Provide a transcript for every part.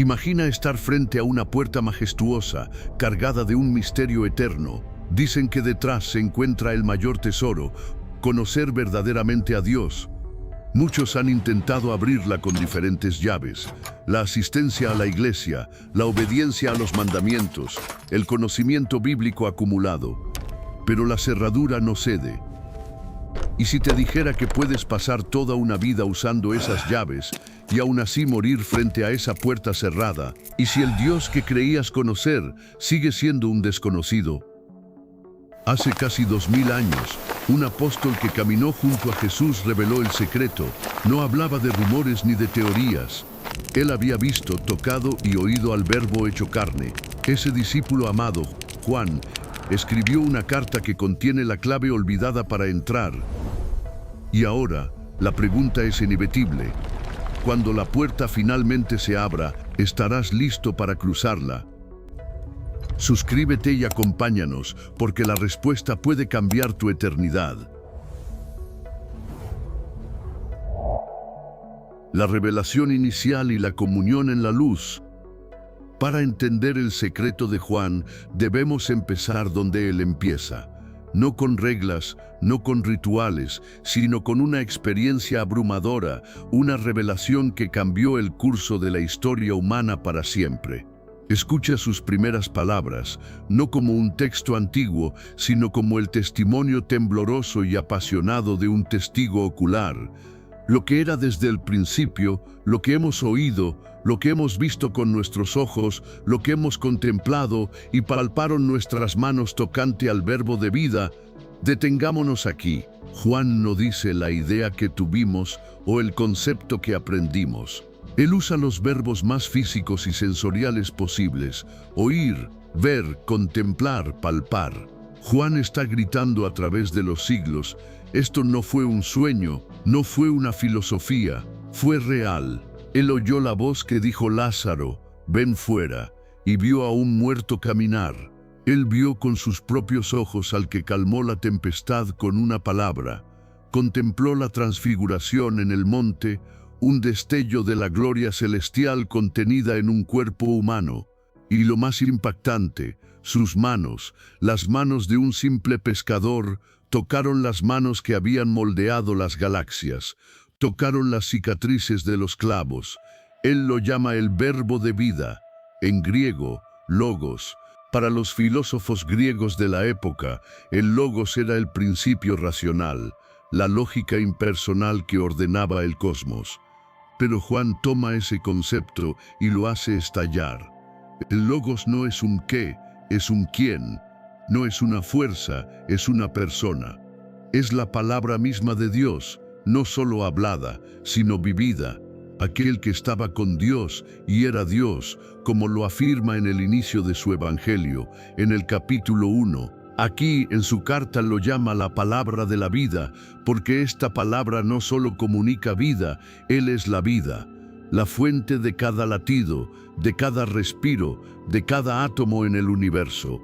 Imagina estar frente a una puerta majestuosa, cargada de un misterio eterno. Dicen que detrás se encuentra el mayor tesoro, conocer verdaderamente a Dios. Muchos han intentado abrirla con diferentes llaves: la asistencia a la iglesia, la obediencia a los mandamientos, el conocimiento bíblico acumulado. Pero la cerradura no cede. ¿Y si te dijera que puedes pasar toda una vida usando esas llaves y aún así morir frente a esa puerta cerrada? ¿Y si el Dios que creías conocer sigue siendo un desconocido? Hace casi 2000 años, un apóstol que caminó junto a Jesús reveló el secreto. No hablaba de rumores ni de teorías. Él había visto, tocado y oído al Verbo hecho carne. Ese discípulo amado, Juan, escribió una carta que contiene la clave olvidada para entrar. Y ahora, la pregunta es inevitable. Cuando la puerta finalmente se abra, ¿estarás listo para cruzarla? Suscríbete y acompáñanos, porque la respuesta puede cambiar tu eternidad. La revelación inicial y la comunión en la luz. Para entender el secreto de Juan, debemos empezar donde él empieza. No con reglas, no con rituales, sino con una experiencia abrumadora, una revelación que cambió el curso de la historia humana para siempre. Escucha sus primeras palabras, no como un texto antiguo, sino como el testimonio tembloroso y apasionado de un testigo ocular. Lo que era desde el principio, lo que hemos oído, lo que hemos visto con nuestros ojos, lo que hemos contemplado y palparon nuestras manos tocante al Verbo de vida. Detengámonos aquí. Juan no dice la idea que tuvimos o el concepto que aprendimos. Él usa los verbos más físicos y sensoriales posibles: oír, ver, contemplar, palpar. Juan está gritando a través de los siglos: esto no fue un sueño, no fue una filosofía, fue real. Él oyó la voz que dijo: Lázaro, ven fuera, y vio a un muerto caminar. Él vio con sus propios ojos al que calmó la tempestad con una palabra. Contempló la transfiguración en el monte, un destello de la gloria celestial contenida en un cuerpo humano. Y lo más impactante, sus manos, las manos de un simple pescador, tocaron las manos que habían moldeado las galaxias, tocaron las cicatrices de los clavos. Él lo llama el Verbo de vida, en griego, logos. Para los filósofos griegos de la época, el logos era el principio racional, la lógica impersonal que ordenaba el cosmos. Pero Juan toma ese concepto y lo hace estallar. El logos no es un qué, es un quién. No es una fuerza, es una persona. Es la palabra misma de Dios, no solo hablada, sino vivida. Aquel que estaba con Dios y era Dios, como lo afirma en el inicio de su Evangelio, en el capítulo 1. Aquí, en su carta, lo llama la palabra de la vida, porque esta palabra no solo comunica vida, Él es la vida, la fuente de cada latido, de cada respiro, de cada átomo en el universo.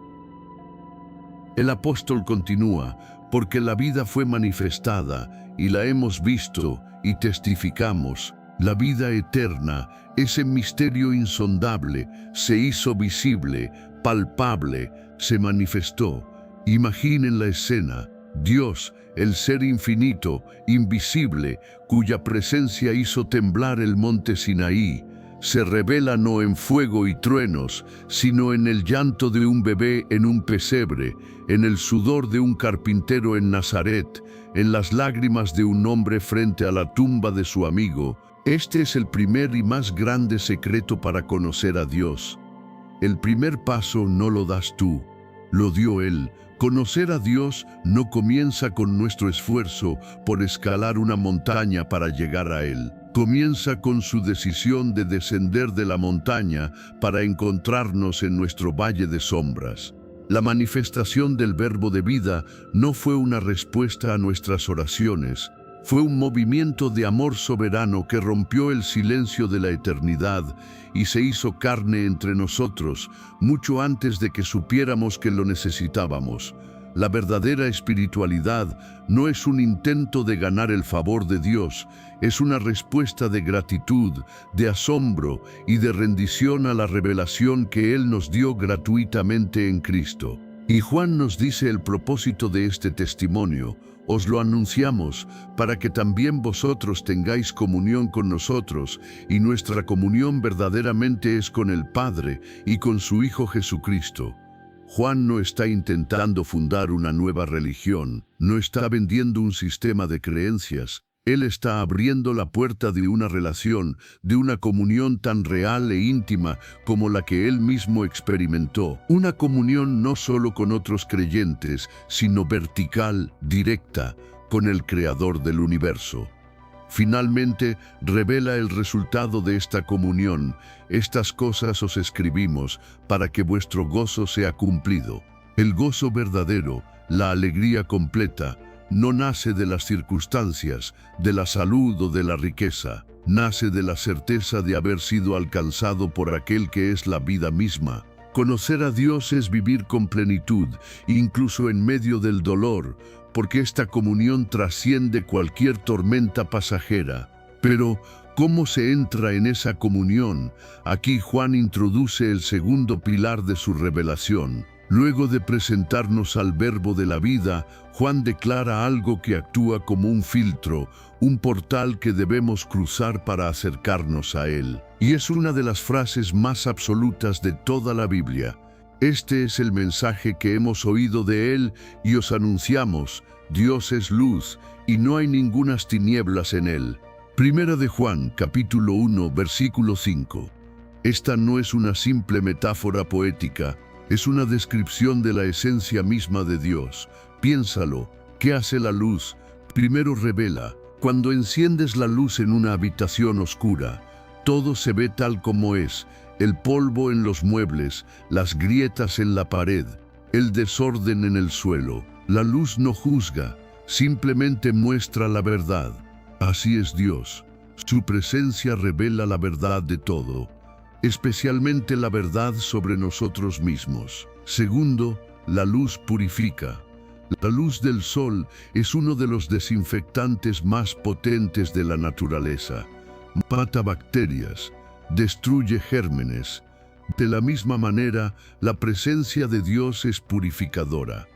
El apóstol continúa: porque la vida fue manifestada, y la hemos visto, y testificamos. La vida eterna, ese misterio insondable, se hizo visible, palpable, se manifestó. Imaginen la escena: Dios, el ser infinito, invisible, cuya presencia hizo temblar el monte Sinaí, se revela no en fuego y truenos, sino en el llanto de un bebé en un pesebre, en el sudor de un carpintero en Nazaret, en las lágrimas de un hombre frente a la tumba de su amigo. Este es el primer y más grande secreto para conocer a Dios. El primer paso no lo das tú, lo dio Él. Conocer a Dios no comienza con nuestro esfuerzo por escalar una montaña para llegar a Él. Comienza con su decisión de descender de la montaña para encontrarnos en nuestro valle de sombras. La manifestación del Verbo de vida no fue una respuesta a nuestras oraciones. Fue un movimiento de amor soberano que rompió el silencio de la eternidad y se hizo carne entre nosotros, mucho antes de que supiéramos que lo necesitábamos. La verdadera espiritualidad no es un intento de ganar el favor de Dios, es una respuesta de gratitud, de asombro y de rendición a la revelación que Él nos dio gratuitamente en Cristo. Y Juan nos dice el propósito de este testimonio: os lo anunciamos para que también vosotros tengáis comunión con nosotros, y nuestra comunión verdaderamente es con el Padre y con su Hijo Jesucristo. Juan no está intentando fundar una nueva religión, no está vendiendo un sistema de creencias. Él está abriendo la puerta de una relación, de una comunión tan real e íntima como la que él mismo experimentó. Una comunión no solo con otros creyentes, sino vertical, directa, con el Creador del universo. Finalmente, revela el resultado de esta comunión. Estas cosas os escribimos para que vuestro gozo sea cumplido. El gozo verdadero, la alegría completa, no nace de las circunstancias, de la salud o de la riqueza. Nace de la certeza de haber sido alcanzado por aquel que es la vida misma. Conocer a Dios es vivir con plenitud, incluso en medio del dolor, porque esta comunión trasciende cualquier tormenta pasajera. Pero, ¿cómo se entra en esa comunión? Aquí Juan introduce el segundo pilar de su revelación. Luego de presentarnos al Verbo de la vida, Juan declara algo que actúa como un filtro, un portal que debemos cruzar para acercarnos a Él. Y es una de las frases más absolutas de toda la Biblia. Este es el mensaje que hemos oído de Él y os anunciamos: Dios es luz y no hay ningunas tinieblas en Él. Primera de Juan, capítulo 1, versículo 5. Esta no es una simple metáfora poética, es una descripción de la esencia misma de Dios. Piénsalo, ¿qué hace la luz? Primero revela. Cuando enciendes la luz en una habitación oscura, todo se ve tal como es: el polvo en los muebles, las grietas en la pared, el desorden en el suelo. La luz no juzga, simplemente muestra la verdad. Así es Dios. Su presencia revela la verdad de todo, especialmente la verdad sobre nosotros mismos. Segundo, la luz purifica. La luz del sol es uno de los desinfectantes más potentes de la naturaleza. Mata bacterias, destruye gérmenes. De la misma manera, la presencia de Dios es purificadora.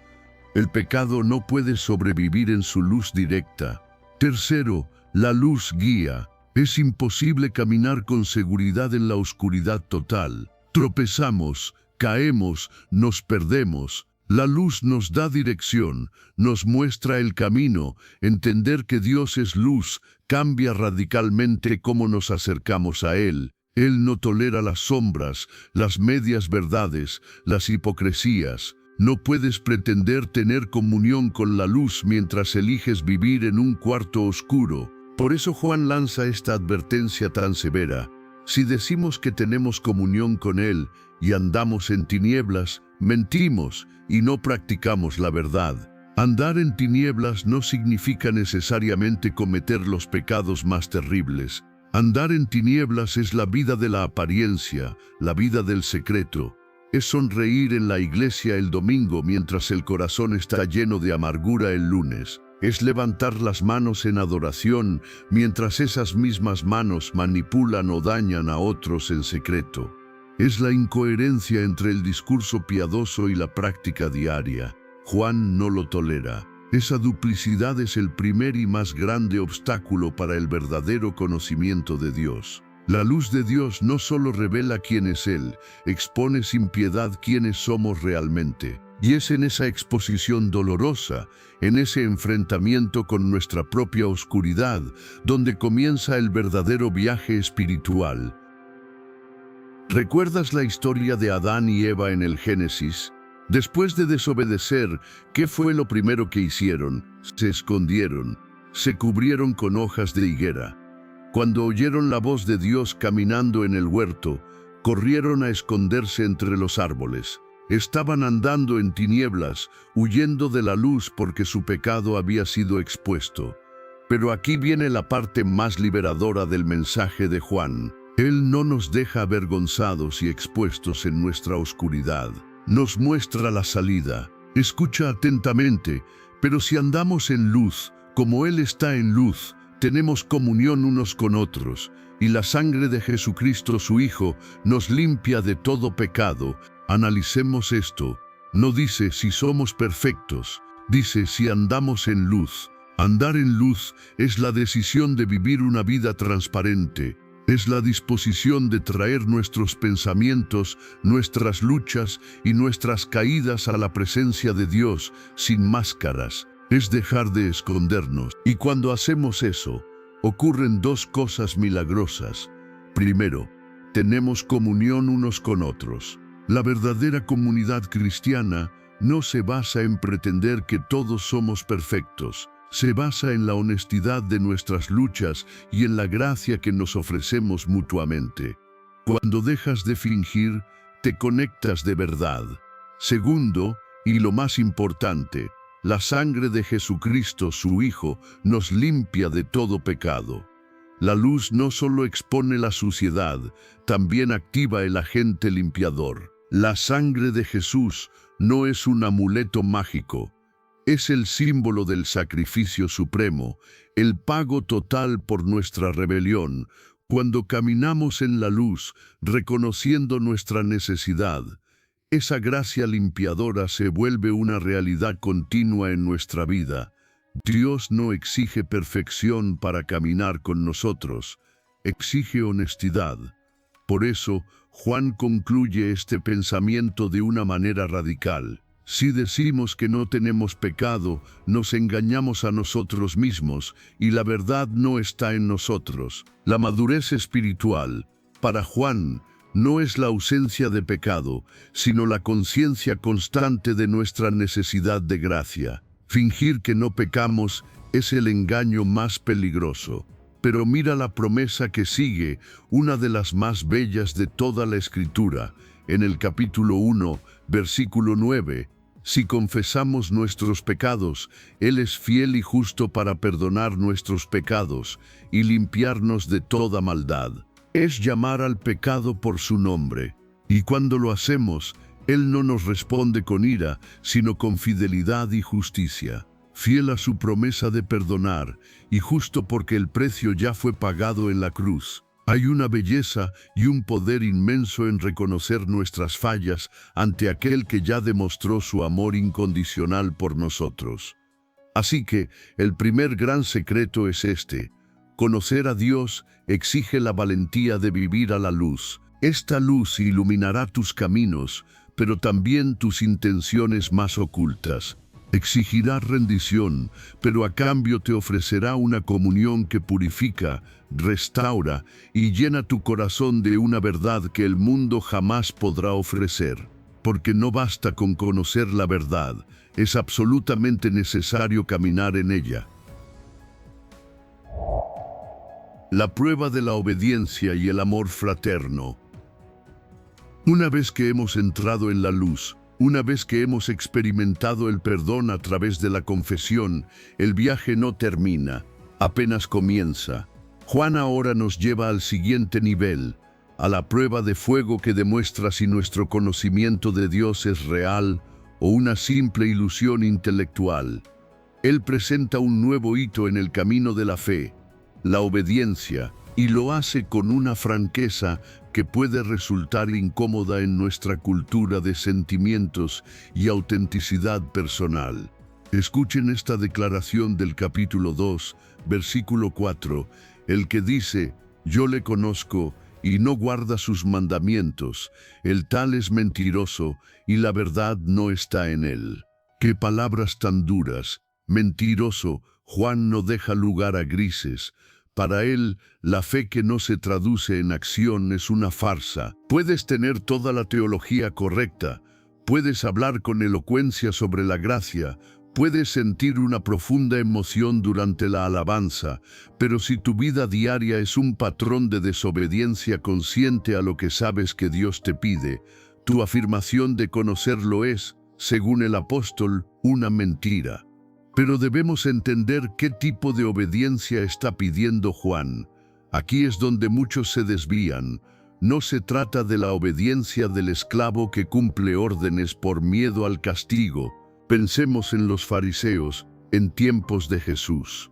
El pecado no puede sobrevivir en su luz directa. Tercero, la luz guía. Es imposible caminar con seguridad en la oscuridad total. Tropezamos, caemos, nos perdemos. La luz nos da dirección, nos muestra el camino. Entender que Dios es luz cambia radicalmente cómo nos acercamos a Él. Él no tolera las sombras, las medias verdades, las hipocresías. No puedes pretender tener comunión con la luz mientras eliges vivir en un cuarto oscuro. Por eso Juan lanza esta advertencia tan severa: si decimos que tenemos comunión con Él y andamos en tinieblas, mentimos y no practicamos la verdad. Andar en tinieblas no significa necesariamente cometer los pecados más terribles. Andar en tinieblas es la vida de la apariencia, la vida del secreto. Es sonreír en la iglesia el domingo mientras el corazón está lleno de amargura el lunes. Es levantar las manos en adoración mientras esas mismas manos manipulan o dañan a otros en secreto. Es la incoherencia entre el discurso piadoso y la práctica diaria. Juan no lo tolera. Esa duplicidad es el primer y más grande obstáculo para el verdadero conocimiento de Dios. La luz de Dios no solo revela quién es Él, expone sin piedad quiénes somos realmente. Y es en esa exposición dolorosa, en ese enfrentamiento con nuestra propia oscuridad, donde comienza el verdadero viaje espiritual. ¿Recuerdas la historia de Adán y Eva en el Génesis? Después de desobedecer, ¿qué fue lo primero que hicieron? Se escondieron, se cubrieron con hojas de higuera. Cuando oyeron la voz de Dios caminando en el huerto, corrieron a esconderse entre los árboles. Estaban andando en tinieblas, huyendo de la luz porque su pecado había sido expuesto. Pero aquí viene la parte más liberadora del mensaje de Juan. Él no nos deja avergonzados y expuestos en nuestra oscuridad. Nos muestra la salida. Escucha atentamente, pero si andamos en luz, como Él está en luz, tenemos comunión unos con otros, y la sangre de Jesucristo su Hijo nos limpia de todo pecado. Analicemos esto. No dice si somos perfectos, dice si andamos en luz. Andar en luz es la decisión de vivir una vida transparente. Es la disposición de traer nuestros pensamientos, nuestras luchas y nuestras caídas a la presencia de Dios sin máscaras. Es dejar de escondernos. Y cuando hacemos eso, ocurren dos cosas milagrosas. Primero, tenemos comunión unos con otros. La verdadera comunidad cristiana no se basa en pretender que todos somos perfectos. Se basa en la honestidad de nuestras luchas y en la gracia que nos ofrecemos mutuamente. Cuando dejas de fingir, te conectas de verdad. Segundo, y lo más importante, la sangre de Jesucristo, su Hijo, nos limpia de todo pecado. La luz no solo expone la suciedad, también activa el agente limpiador. La sangre de Jesús no es un amuleto mágico. Es el símbolo del sacrificio supremo, el pago total por nuestra rebelión. Cuando caminamos en la luz, reconociendo nuestra necesidad, esa gracia limpiadora se vuelve una realidad continua en nuestra vida. Dios no exige perfección para caminar con nosotros, exige honestidad. Por eso, Juan concluye este pensamiento de una manera radical. Si decimos que no tenemos pecado, nos engañamos a nosotros mismos y la verdad no está en nosotros. La madurez espiritual, para Juan, no es la ausencia de pecado, sino la conciencia constante de nuestra necesidad de gracia. Fingir que no pecamos es el engaño más peligroso. Pero mira la promesa que sigue, una de las más bellas de toda la Escritura, en el capítulo 1, versículo 9. Si confesamos nuestros pecados, Él es fiel y justo para perdonar nuestros pecados y limpiarnos de toda maldad. Es llamar al pecado por su nombre. Y cuando lo hacemos, Él no nos responde con ira, sino con fidelidad y justicia. Fiel a su promesa de perdonar, y justo porque el precio ya fue pagado en la cruz. Hay una belleza y un poder inmenso en reconocer nuestras fallas ante aquel que ya demostró su amor incondicional por nosotros. Así que el primer gran secreto es este: conocer a Dios exige la valentía de vivir a la luz. Esta luz iluminará tus caminos, pero también tus intenciones más ocultas. Exigirá rendición, pero a cambio te ofrecerá una comunión que purifica, restaura y llena tu corazón de una verdad que el mundo jamás podrá ofrecer. Porque no basta con conocer la verdad, es absolutamente necesario caminar en ella. La prueba de la obediencia y el amor fraterno. Una vez que hemos entrado en la luz, una vez que hemos experimentado el perdón a través de la confesión, el viaje no termina, apenas comienza. Juan ahora nos lleva al siguiente nivel, a la prueba de fuego que demuestra si nuestro conocimiento de Dios es real o una simple ilusión intelectual. Él presenta un nuevo hito en el camino de la fe, la obediencia, y lo hace con una franqueza que puede resultar incómoda en nuestra cultura de sentimientos y autenticidad personal. Escuchen esta declaración del capítulo 2, versículo 4, el que dice: «Yo le conozco y no guarda sus mandamientos, el tal es mentiroso y la verdad no está en él». ¡Qué palabras tan duras! Mentiroso. Juan no deja lugar a grises. Para él, la fe que no se traduce en acción es una farsa. Puedes tener toda la teología correcta, puedes hablar con elocuencia sobre la gracia, puedes sentir una profunda emoción durante la alabanza, pero si tu vida diaria es un patrón de desobediencia consciente a lo que sabes que Dios te pide, tu afirmación de conocerlo es, según el apóstol, una mentira. Pero debemos entender qué tipo de obediencia está pidiendo Juan. Aquí es donde muchos se desvían. No se trata de la obediencia del esclavo que cumple órdenes por miedo al castigo, Pensemos en los fariseos en tiempos de Jesús.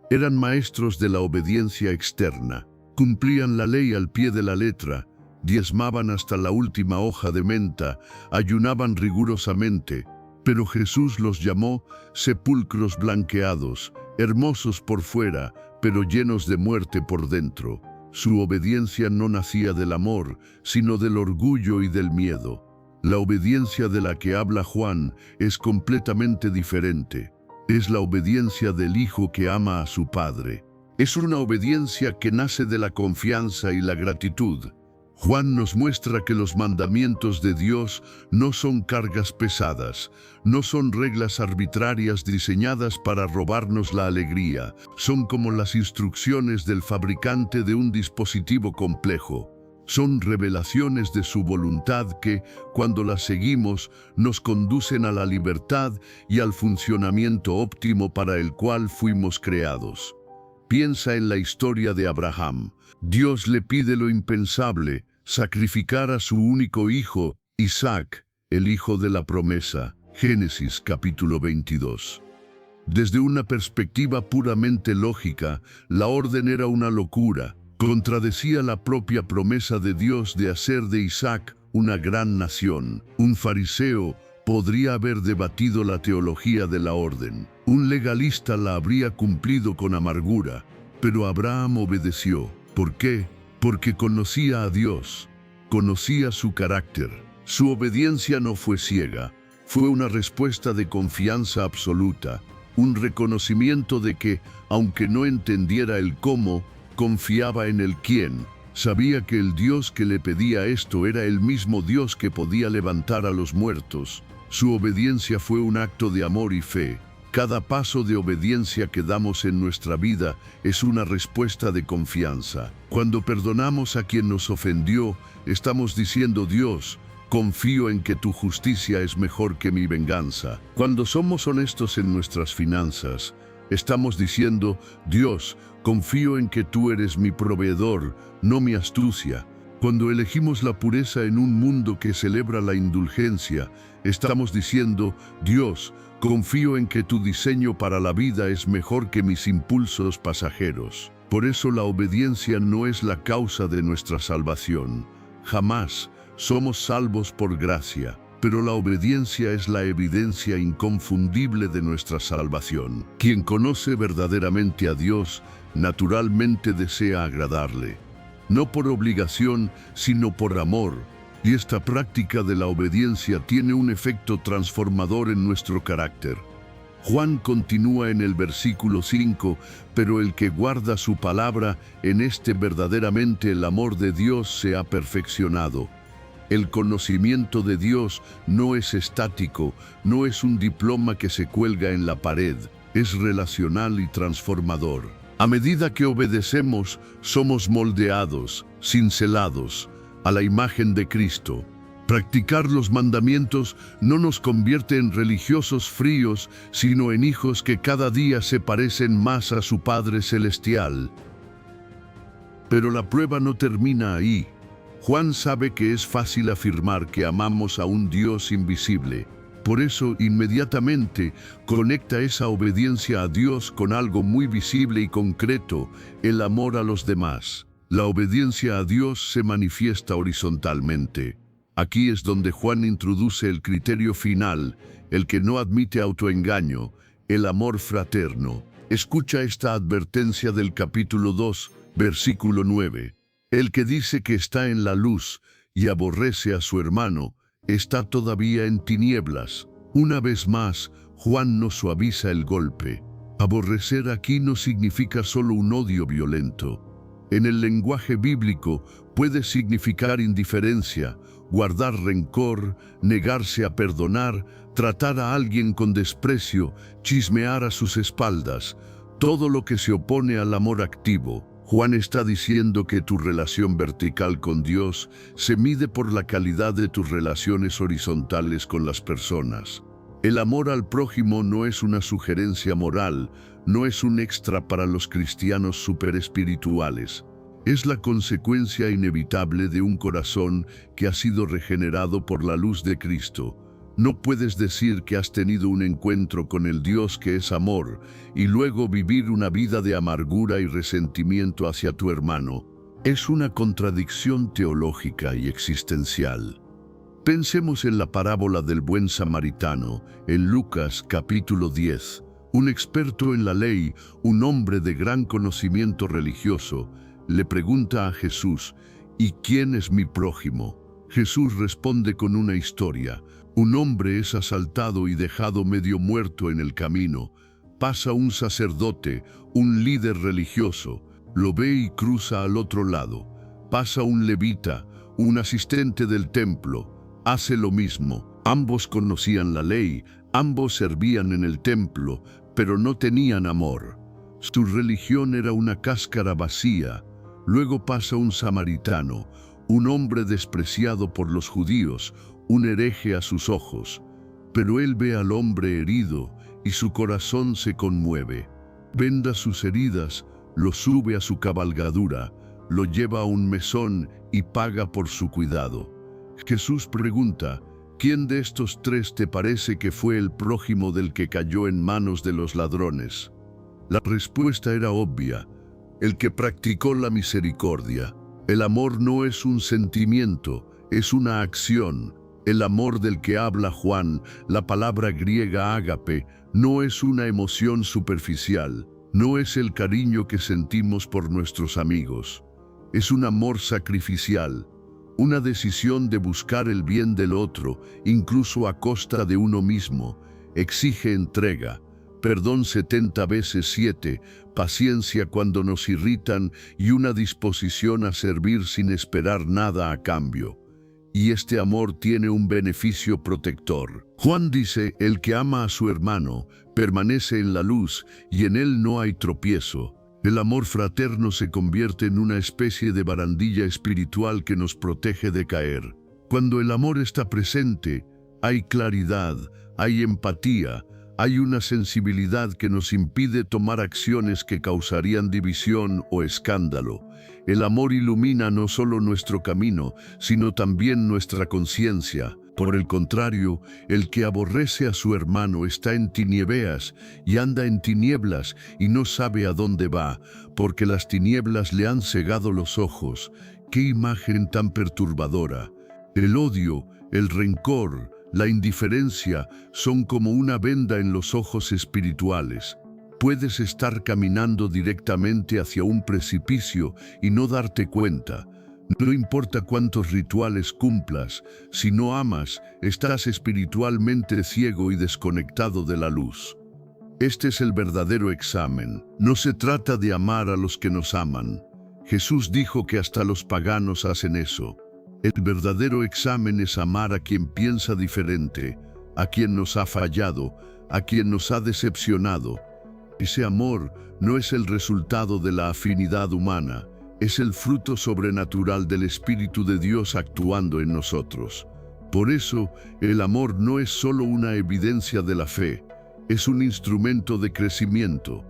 Eran maestros de la obediencia externa, cumplían la ley al pie de la letra, diezmaban hasta la última hoja de menta, ayunaban rigurosamente, pero Jesús los llamó sepulcros blanqueados, hermosos por fuera, pero llenos de muerte por dentro. Su obediencia no nacía del amor, sino del orgullo y del miedo. La obediencia de la que habla Juan es completamente diferente. Es la obediencia del Hijo que ama a su Padre. Es una obediencia que nace de la confianza y la gratitud. Juan nos muestra que los mandamientos de Dios no son cargas pesadas, no son reglas arbitrarias diseñadas para robarnos la alegría, son como las instrucciones del fabricante de un dispositivo complejo. Son revelaciones de su voluntad que, cuando las seguimos, nos conducen a la libertad y al funcionamiento óptimo para el cual fuimos creados. Piensa en la historia de Abraham. Dios le pide lo impensable, sacrificar a su único hijo, Isaac, el hijo de la promesa. Génesis capítulo 22. Desde una perspectiva puramente lógica, la orden era una locura. Contradecía la propia promesa de Dios de hacer de Isaac una gran nación. Un fariseo podría haber debatido la teología de la orden. Un legalista la habría cumplido con amargura, pero Abraham obedeció. ¿Por qué? Porque conocía a Dios, conocía su carácter. Su obediencia no fue ciega, fue una respuesta de confianza absoluta, un reconocimiento de que, aunque no entendiera el cómo, confiaba en el quién. Sabía que el Dios que le pedía esto era el mismo Dios que podía levantar a los muertos. Su obediencia fue un acto de amor y fe. Cada paso de obediencia que damos en nuestra vida es una respuesta de confianza. Cuando perdonamos a quien nos ofendió, estamos diciendo: Dios, confío en que tu justicia es mejor que mi venganza. Cuando somos honestos en nuestras finanzas, estamos diciendo: Dios, confío en que tú eres mi proveedor, no mi astucia. Cuando elegimos la pureza en un mundo que celebra la indulgencia, estamos diciendo: Dios, confío en que tu diseño para la vida es mejor que mis impulsos pasajeros. Por eso la obediencia no es la causa de nuestra salvación. Jamás. Somos salvos por gracia, pero la obediencia es la evidencia inconfundible de nuestra salvación. Quien conoce verdaderamente a Dios, naturalmente desea agradarle. No por obligación, sino por amor. Y esta práctica de la obediencia tiene un efecto transformador en nuestro carácter. Juan continúa en el versículo 5, pero el que guarda su palabra, en este verdaderamente el amor de Dios se ha perfeccionado. El conocimiento de Dios no es estático, no es un diploma que se cuelga en la pared, es relacional y transformador. A medida que obedecemos, somos moldeados, cincelados, a la imagen de Cristo. Practicar los mandamientos no nos convierte en religiosos fríos, sino en hijos que cada día se parecen más a su Padre Celestial. Pero la prueba no termina ahí. Juan sabe que es fácil afirmar que amamos a un Dios invisible. Por eso, inmediatamente, conecta esa obediencia a Dios con algo muy visible y concreto: el amor a los demás. La obediencia a Dios se manifiesta horizontalmente. Aquí es donde Juan introduce el criterio final, el que no admite autoengaño, el amor fraterno. Escucha esta advertencia del capítulo 2, versículo 9. El que dice que está en la luz y aborrece a su hermano, está todavía en tinieblas. Una vez más, Juan nos suaviza el golpe. Aborrecer aquí no significa solo un odio violento. En el lenguaje bíblico puede significar indiferencia, guardar rencor, negarse a perdonar, tratar a alguien con desprecio, chismear a sus espaldas, todo lo que se opone al amor activo. Juan está diciendo que tu relación vertical con Dios se mide por la calidad de tus relaciones horizontales con las personas. El amor al prójimo no es una sugerencia moral, no es un extra para los cristianos superespirituales. Es la consecuencia inevitable de un corazón que ha sido regenerado por la luz de Cristo. No puedes decir que has tenido un encuentro con el Dios que es amor y luego vivir una vida de amargura y resentimiento hacia tu hermano. Es una contradicción teológica y existencial. Pensemos en la parábola del buen samaritano, en Lucas capítulo 10. Un experto en la ley, un hombre de gran conocimiento religioso, le pregunta a Jesús: ¿y quién es mi prójimo? Jesús responde con una historia. Un hombre es asaltado y dejado medio muerto en el camino. Pasa un sacerdote, un líder religioso, lo ve y cruza al otro lado. Pasa un levita, un asistente del templo, hace lo mismo. Ambos conocían la ley, ambos servían en el templo, pero no tenían amor. Su religión era una cáscara vacía. Luego pasa un samaritano, un hombre despreciado por los judíos, un hereje a sus ojos. Pero él ve al hombre herido y su corazón se conmueve. Venda sus heridas, lo sube a su cabalgadura, lo lleva a un mesón y paga por su cuidado. Jesús pregunta: ¿quién de estos tres te parece que fue el prójimo del que cayó en manos de los ladrones? La respuesta era obvia: el que practicó la misericordia. El amor no es un sentimiento, es una acción. El amor del que habla Juan, la palabra griega ágape, no es una emoción superficial, no es el cariño que sentimos por nuestros amigos. Es un amor sacrificial, una decisión de buscar el bien del otro, incluso a costa de uno mismo. Exige entrega, perdón 70 veces 7, paciencia cuando nos irritan y una disposición a servir sin esperar nada a cambio. Y este amor tiene un beneficio protector. Juan dice: el que ama a su hermano permanece en la luz y en él no hay tropiezo. El amor fraterno se convierte en una especie de barandilla espiritual que nos protege de caer. Cuando el amor está presente, hay claridad, hay empatía, hay una sensibilidad que nos impide tomar acciones que causarían división o escándalo. El amor ilumina no solo nuestro camino, sino también nuestra conciencia. Por el contrario, el que aborrece a su hermano está en tinieblas y anda en tinieblas y no sabe a dónde va, porque las tinieblas le han cegado los ojos. ¡Qué imagen tan perturbadora! El odio, el rencor, la indiferencia son como una venda en los ojos espirituales. Puedes estar caminando directamente hacia un precipicio y no darte cuenta. No importa cuántos rituales cumplas, si no amas, estás espiritualmente ciego y desconectado de la luz. Este es el verdadero examen. No se trata de amar a los que nos aman. Jesús dijo que hasta los paganos hacen eso. El verdadero examen es amar a quien piensa diferente, a quien nos ha fallado, a quien nos ha decepcionado. Ese amor no es el resultado de la afinidad humana, es el fruto sobrenatural del Espíritu de Dios actuando en nosotros. Por eso, el amor no es solo una evidencia de la fe, es un instrumento de crecimiento.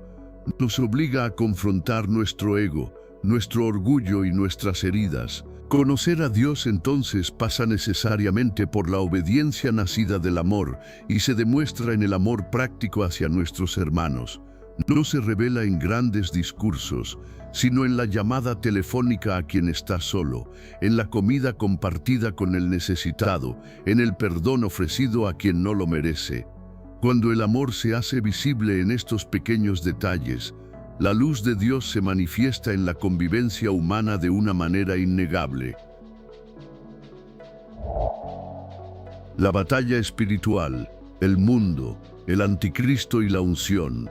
Nos obliga a confrontar nuestro ego, nuestro orgullo y nuestras heridas. Conocer a Dios entonces pasa necesariamente por la obediencia nacida del amor y se demuestra en el amor práctico hacia nuestros hermanos. No se revela en grandes discursos, sino en la llamada telefónica a quien está solo, en la comida compartida con el necesitado, en el perdón ofrecido a quien no lo merece. Cuando el amor se hace visible en estos pequeños detalles, la luz de Dios se manifiesta en la convivencia humana de una manera innegable. La batalla espiritual, el mundo, el anticristo y la unción.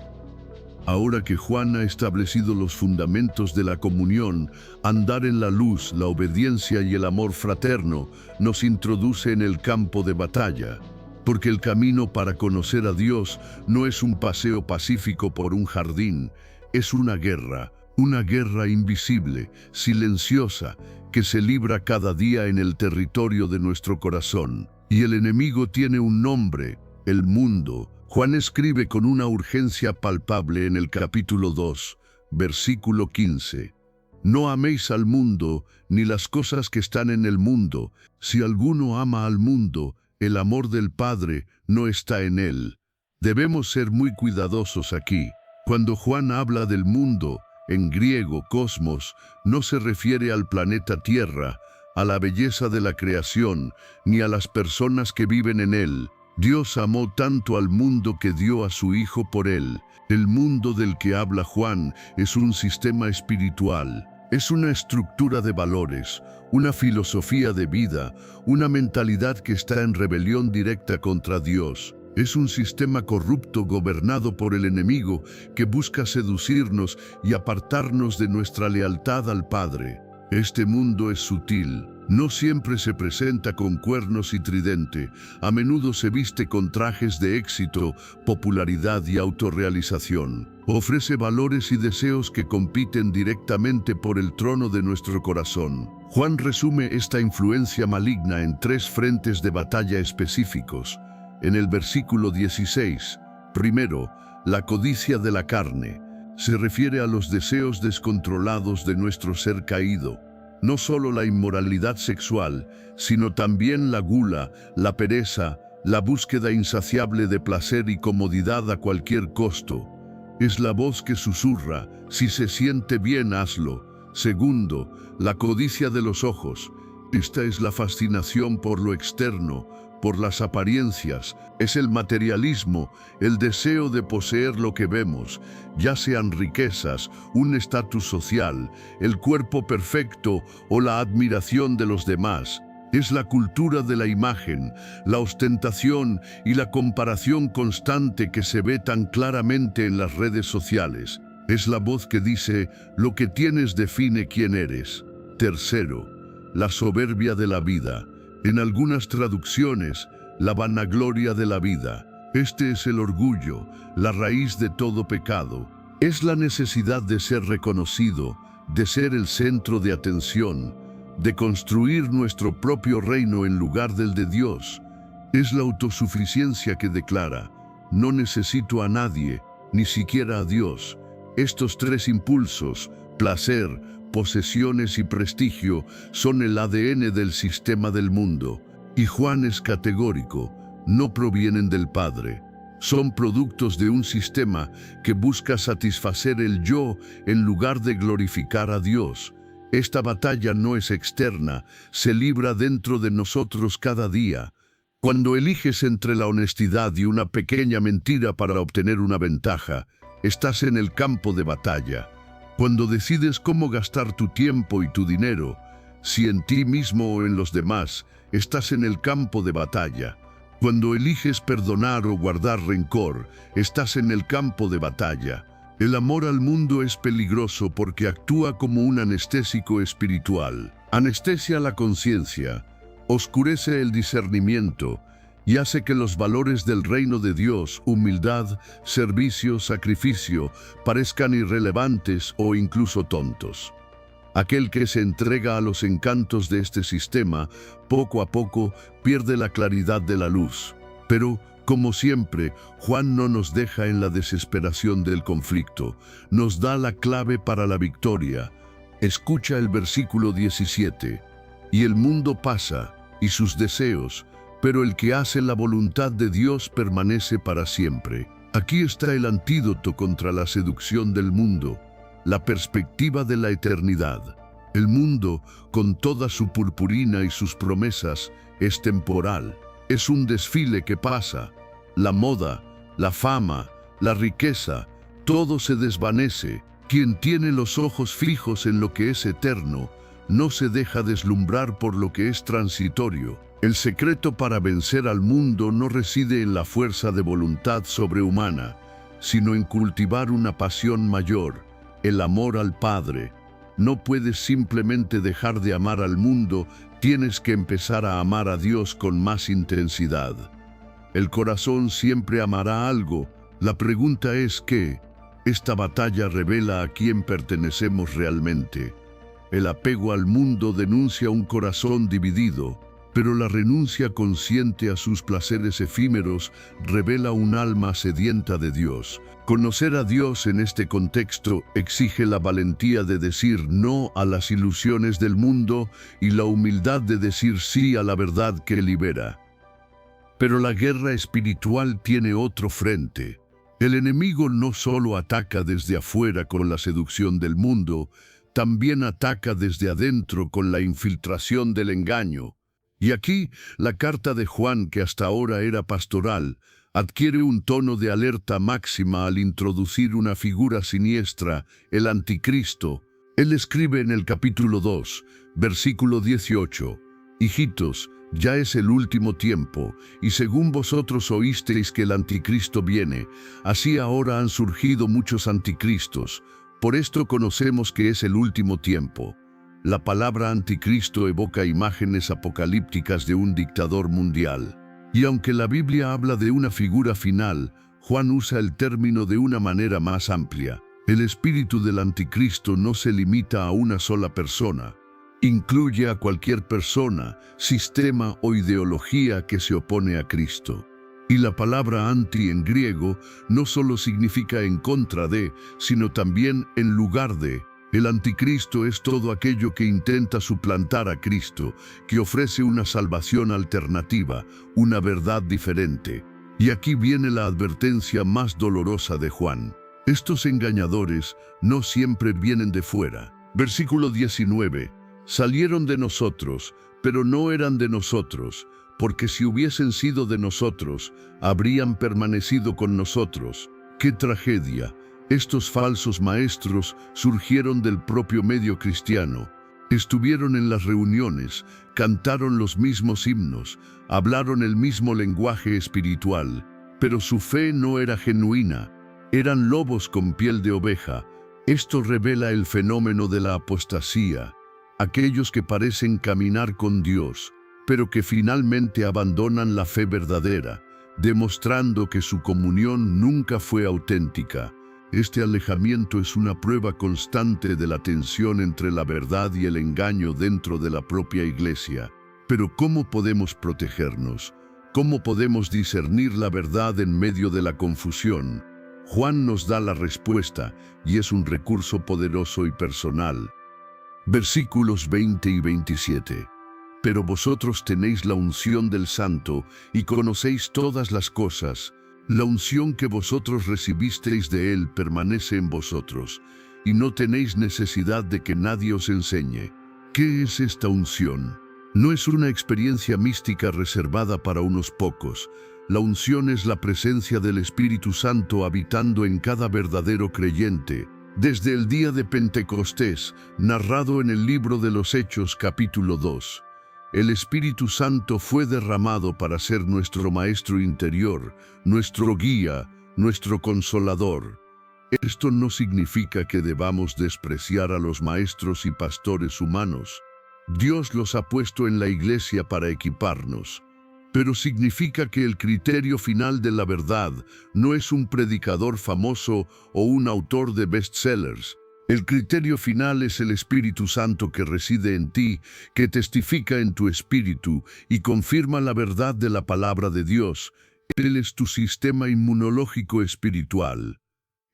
Ahora que Juan ha establecido los fundamentos de la comunión, andar en la luz, la obediencia y el amor fraterno, nos introduce en el campo de batalla. Porque el camino para conocer a Dios no es un paseo pacífico por un jardín, es una guerra invisible, silenciosa, que se libra cada día en el territorio de nuestro corazón. Y el enemigo tiene un nombre: el mundo. Juan escribe con una urgencia palpable en el capítulo 2, versículo 15. No améis al mundo, ni las cosas que están en el mundo. Si alguno ama al mundo, El amor del Padre no está en él. Debemos ser muy cuidadosos aquí. Cuando Juan habla del mundo, en griego cosmos, no se refiere al planeta Tierra, a la belleza de la creación, ni a las personas que viven en él. Dios amó tanto al mundo que dio a su Hijo por él. El mundo del que habla Juan es un sistema espiritual. Es una estructura de valores, una filosofía de vida, una mentalidad que está en rebelión directa contra Dios. Es un sistema corrupto gobernado por el enemigo que busca seducirnos y apartarnos de nuestra lealtad al Padre. Este mundo es sutil, no siempre se presenta con cuernos y tridente, a menudo se viste con trajes de éxito, popularidad y autorrealización. Ofrece valores y deseos que compiten directamente por el trono de nuestro corazón. Juan resume esta influencia maligna en 3 frentes de batalla específicos. En el versículo 16, primero, la codicia de la carne. Se refiere a los deseos descontrolados de nuestro ser caído. No solo la inmoralidad sexual, sino también la gula, la pereza, la búsqueda insaciable de placer y comodidad a cualquier costo. Es la voz que susurra, si se siente bien, hazlo. Segundo, la codicia de los ojos. Esta es la fascinación por lo externo, por las apariencias. Es el materialismo, el deseo de poseer lo que vemos, ya sean riquezas, un estatus social, el cuerpo perfecto o la admiración de los demás. Es la cultura de la imagen, la ostentación y la comparación constante que se ve tan claramente en las redes sociales. Es la voz que dice, lo que tienes define quién eres. Tercero, la soberbia de la vida. En algunas traducciones, la vanagloria de la vida. Este es el orgullo, la raíz de todo pecado. Es la necesidad de ser reconocido, de ser el centro de atención, de construir nuestro propio reino en lugar del de Dios. Es la autosuficiencia que declara, no necesito a nadie, ni siquiera a Dios. Estos 3 impulsos, placer, posesiones y prestigio, son el ADN del sistema del mundo. Y Juan es categórico, no provienen del Padre. Son productos de un sistema que busca satisfacer el yo en lugar de glorificar a Dios. Esta batalla no es externa, se libra dentro de nosotros cada día. Cuando eliges entre la honestidad y una pequeña mentira para obtener una ventaja, estás en el campo de batalla. Cuando decides cómo gastar tu tiempo y tu dinero, si en ti mismo o en los demás, estás en el campo de batalla. Cuando eliges perdonar o guardar rencor, estás en el campo de batalla. El amor al mundo es peligroso porque actúa como un anestésico espiritual. Anestesia la conciencia, oscurece el discernimiento y hace que los valores del reino de Dios, humildad, servicio, sacrificio, parezcan irrelevantes o incluso tontos. Aquel que se entrega a los encantos de este sistema, poco a poco pierde la claridad de la luz. Pero, como siempre, Juan no nos deja en la desesperación del conflicto, nos da la clave para la victoria. Escucha el versículo 17. Y el mundo pasa, y sus deseos, pero el que hace la voluntad de Dios permanece para siempre. Aquí está el antídoto contra la seducción del mundo, la perspectiva de la eternidad. El mundo, con toda su purpurina y sus promesas, es temporal. Es un desfile que pasa. La moda, la fama, la riqueza, todo se desvanece. Quien tiene los ojos fijos en lo que es eterno, no se deja deslumbrar por lo que es transitorio. El secreto para vencer al mundo no reside en la fuerza de voluntad sobrehumana, sino en cultivar una pasión mayor, el amor al Padre. No puedes simplemente dejar de amar al mundo, tienes que empezar a amar a Dios con más intensidad. El corazón siempre amará algo. La pregunta es ¿qué? Esta batalla revela a quién pertenecemos realmente. El apego al mundo denuncia un corazón dividido, pero la renuncia consciente a sus placeres efímeros revela un alma sedienta de Dios. Conocer a Dios en este contexto exige la valentía de decir no a las ilusiones del mundo y la humildad de decir sí a la verdad que libera. Pero la guerra espiritual tiene otro frente. El enemigo no solo ataca desde afuera con la seducción del mundo, también ataca desde adentro con la infiltración del engaño. Y aquí, la carta de Juan, que hasta ahora era pastoral, adquiere un tono de alerta máxima al introducir una figura siniestra, el anticristo. Él escribe en el capítulo 2, versículo 18, «Hijitos, ya es el último tiempo, y según vosotros oísteis que el anticristo viene, así ahora han surgido muchos anticristos. Por esto conocemos que es el último tiempo». La palabra anticristo evoca imágenes apocalípticas de un dictador mundial. Y aunque la Biblia habla de una figura final, Juan usa el término de una manera más amplia. El espíritu del anticristo no se limita a una sola persona. Incluye a cualquier persona, sistema o ideología que se opone a Cristo. Y la palabra anti en griego no solo significa en contra de, sino también en lugar de. El anticristo es todo aquello que intenta suplantar a Cristo, que ofrece una salvación alternativa, una verdad diferente. Y aquí viene la advertencia más dolorosa de Juan. Estos engañadores no siempre vienen de fuera. Versículo 19. Salieron de nosotros, pero no eran de nosotros, porque si hubiesen sido de nosotros, habrían permanecido con nosotros. ¡Qué tragedia! Estos falsos maestros surgieron del propio medio cristiano. Estuvieron en las reuniones, cantaron los mismos himnos, hablaron el mismo lenguaje espiritual, pero su fe no era genuina. Eran lobos con piel de oveja. Esto revela el fenómeno de la apostasía. Aquellos que parecen caminar con Dios, pero que finalmente abandonan la fe verdadera, demostrando que su comunión nunca fue auténtica. Este alejamiento es una prueba constante de la tensión entre la verdad y el engaño dentro de la propia iglesia. Pero ¿cómo podemos protegernos? ¿Cómo podemos discernir la verdad en medio de la confusión? Juan nos da la respuesta, y es un recurso poderoso y personal. Versículos 20 y 27. Pero vosotros tenéis la unción del Santo, y conocéis todas las cosas. La unción que vosotros recibisteis de Él permanece en vosotros, y no tenéis necesidad de que nadie os enseñe. ¿Qué es esta unción? No es una experiencia mística reservada para unos pocos. La unción es la presencia del Espíritu Santo habitando en cada verdadero creyente. Desde el día de Pentecostés, narrado en el libro de los Hechos capítulo 2. El Espíritu Santo fue derramado para ser nuestro maestro interior, nuestro guía, nuestro consolador. Esto no significa que debamos despreciar a los maestros y pastores humanos. Dios los ha puesto en la iglesia para equiparnos. Pero significa que el criterio final de la verdad no es un predicador famoso o un autor de bestsellers. El criterio final es el Espíritu Santo que reside en ti, que testifica en tu espíritu y confirma la verdad de la palabra de Dios. Él es tu sistema inmunológico espiritual.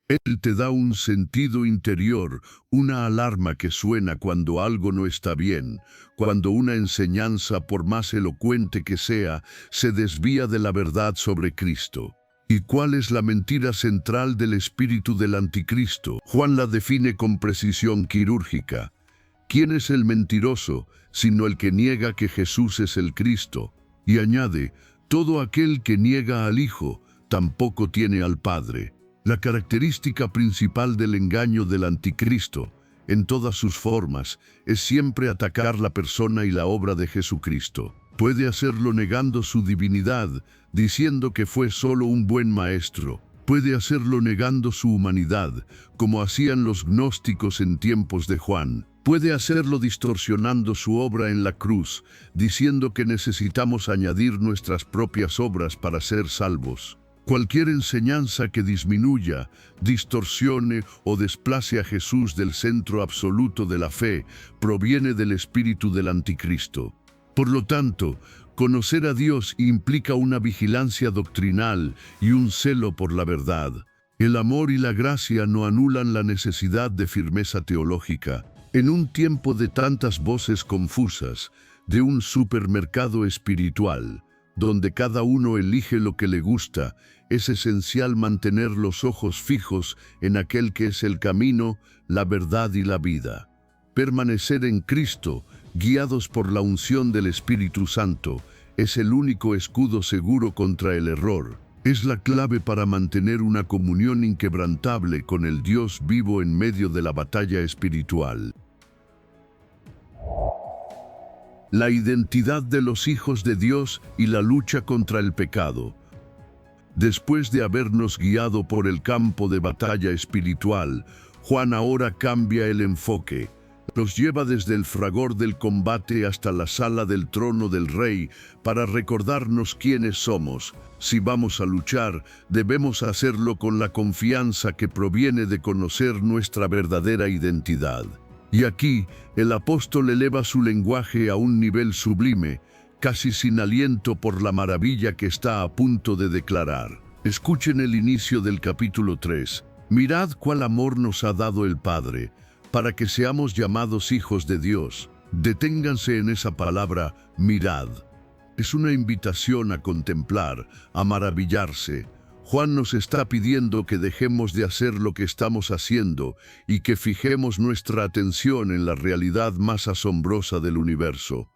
Él te da un sentido interior, una alarma que suena cuando algo no está bien, cuando una enseñanza, por más elocuente que sea, se desvía de la verdad sobre Cristo. ¿Y cuál es la mentira central del espíritu del anticristo? Juan la define con precisión quirúrgica. ¿Quién es el mentiroso, sino el que niega que Jesús es el Cristo? Y añade, todo aquel que niega al Hijo, tampoco tiene al Padre. La característica principal del engaño del anticristo, en todas sus formas, es siempre atacar la persona y la obra de Jesucristo. Puede hacerlo negando su divinidad, diciendo que fue solo un buen maestro. Puede hacerlo negando su humanidad, como hacían los gnósticos en tiempos de Juan. Puede hacerlo distorsionando su obra en la cruz, diciendo que necesitamos añadir nuestras propias obras para ser salvos. Cualquier enseñanza que disminuya, distorsione o desplace a Jesús del centro absoluto de la fe proviene del espíritu del anticristo. Por lo tanto, conocer a Dios implica una vigilancia doctrinal y un celo por la verdad. El amor y la gracia no anulan la necesidad de firmeza teológica. En un tiempo de tantas voces confusas, de un supermercado espiritual, donde cada uno elige lo que le gusta, es esencial mantener los ojos fijos en aquel que es el camino, la verdad y la vida. Permanecer en Cristo, guiados por la unción del Espíritu Santo, es el único escudo seguro contra el error. Es la clave para mantener una comunión inquebrantable con el Dios vivo en medio de la batalla espiritual. La identidad de los hijos de Dios y la lucha contra el pecado. Después de habernos guiado por el campo de batalla espiritual, Juan ahora cambia el enfoque. Nos lleva desde el fragor del combate hasta la sala del trono del Rey para recordarnos quiénes somos. Si vamos a luchar, debemos hacerlo con la confianza que proviene de conocer nuestra verdadera identidad. Y aquí, el apóstol eleva su lenguaje a un nivel sublime, casi sin aliento por la maravilla que está a punto de declarar. Escuchen el inicio del capítulo 3. Mirad cuál amor nos ha dado el Padre, para que seamos llamados hijos de Dios. Deténganse en esa palabra, mirad. Es una invitación a contemplar, a maravillarse. Juan nos está pidiendo que dejemos de hacer lo que estamos haciendo y que fijemos nuestra atención en la realidad más asombrosa del universo.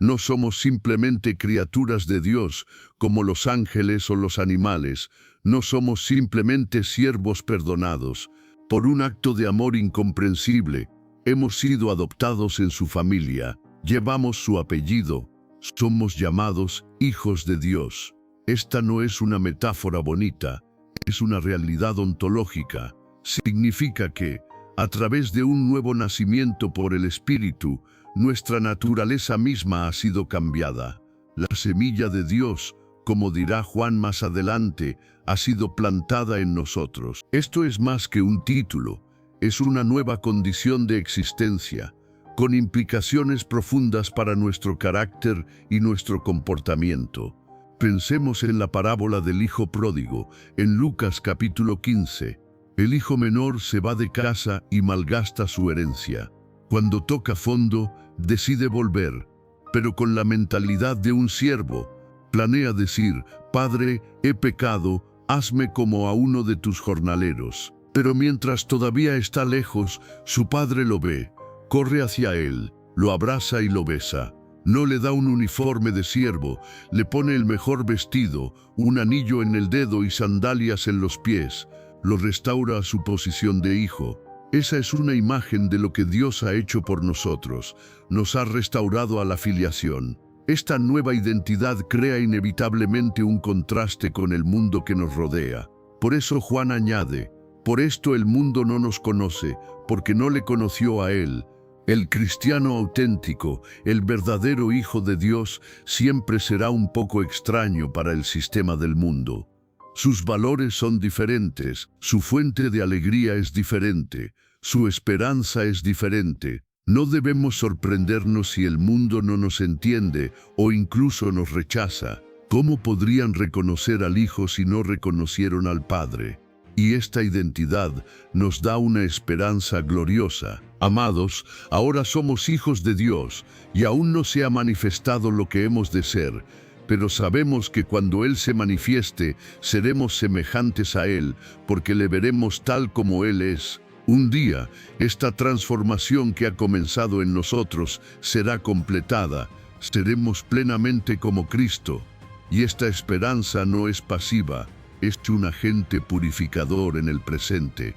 No somos simplemente criaturas de Dios, como los ángeles o los animales. No somos simplemente siervos perdonados. Por un acto de amor incomprensible, hemos sido adoptados en su familia, llevamos su apellido, somos llamados hijos de Dios. Esta no es una metáfora bonita, es una realidad ontológica. Significa que, a través de un nuevo nacimiento por el Espíritu, nuestra naturaleza misma ha sido cambiada. La semilla de Dios, como dirá Juan más adelante, ha sido plantada en nosotros. Esto es más que un título, es una nueva condición de existencia, con implicaciones profundas para nuestro carácter y nuestro comportamiento. Pensemos en la parábola del hijo pródigo, en Lucas capítulo 15. El hijo menor se va de casa y malgasta su herencia. Cuando toca fondo, decide volver, pero con la mentalidad de un siervo. Planea decir: Padre, he pecado, hazme como a uno de tus jornaleros. Pero mientras todavía está lejos, su padre lo ve, corre hacia él, lo abraza y lo besa. No le da un uniforme de siervo, le pone el mejor vestido, un anillo en el dedo y sandalias en los pies. Lo restaura a su posición de hijo. Esa es una imagen de lo que Dios ha hecho por nosotros. Nos ha restaurado a la filiación. Esta nueva identidad crea inevitablemente un contraste con el mundo que nos rodea. Por eso Juan añade: por esto el mundo no nos conoce, porque no le conoció a Él. El cristiano auténtico, el verdadero Hijo de Dios, siempre será un poco extraño para el sistema del mundo. Sus valores son diferentes, su fuente de alegría es diferente, su esperanza es diferente. No debemos sorprendernos si el mundo no nos entiende o incluso nos rechaza. ¿Cómo podrían reconocer al Hijo si no reconocieron al Padre? Y esta identidad nos da una esperanza gloriosa. Amados, ahora somos hijos de Dios y aún no se ha manifestado lo que hemos de ser, pero sabemos que cuando Él se manifieste, seremos semejantes a Él, porque le veremos tal como Él es. Un día, esta transformación que ha comenzado en nosotros será completada. Seremos plenamente como Cristo. Y esta esperanza no es pasiva, es un agente purificador en el presente.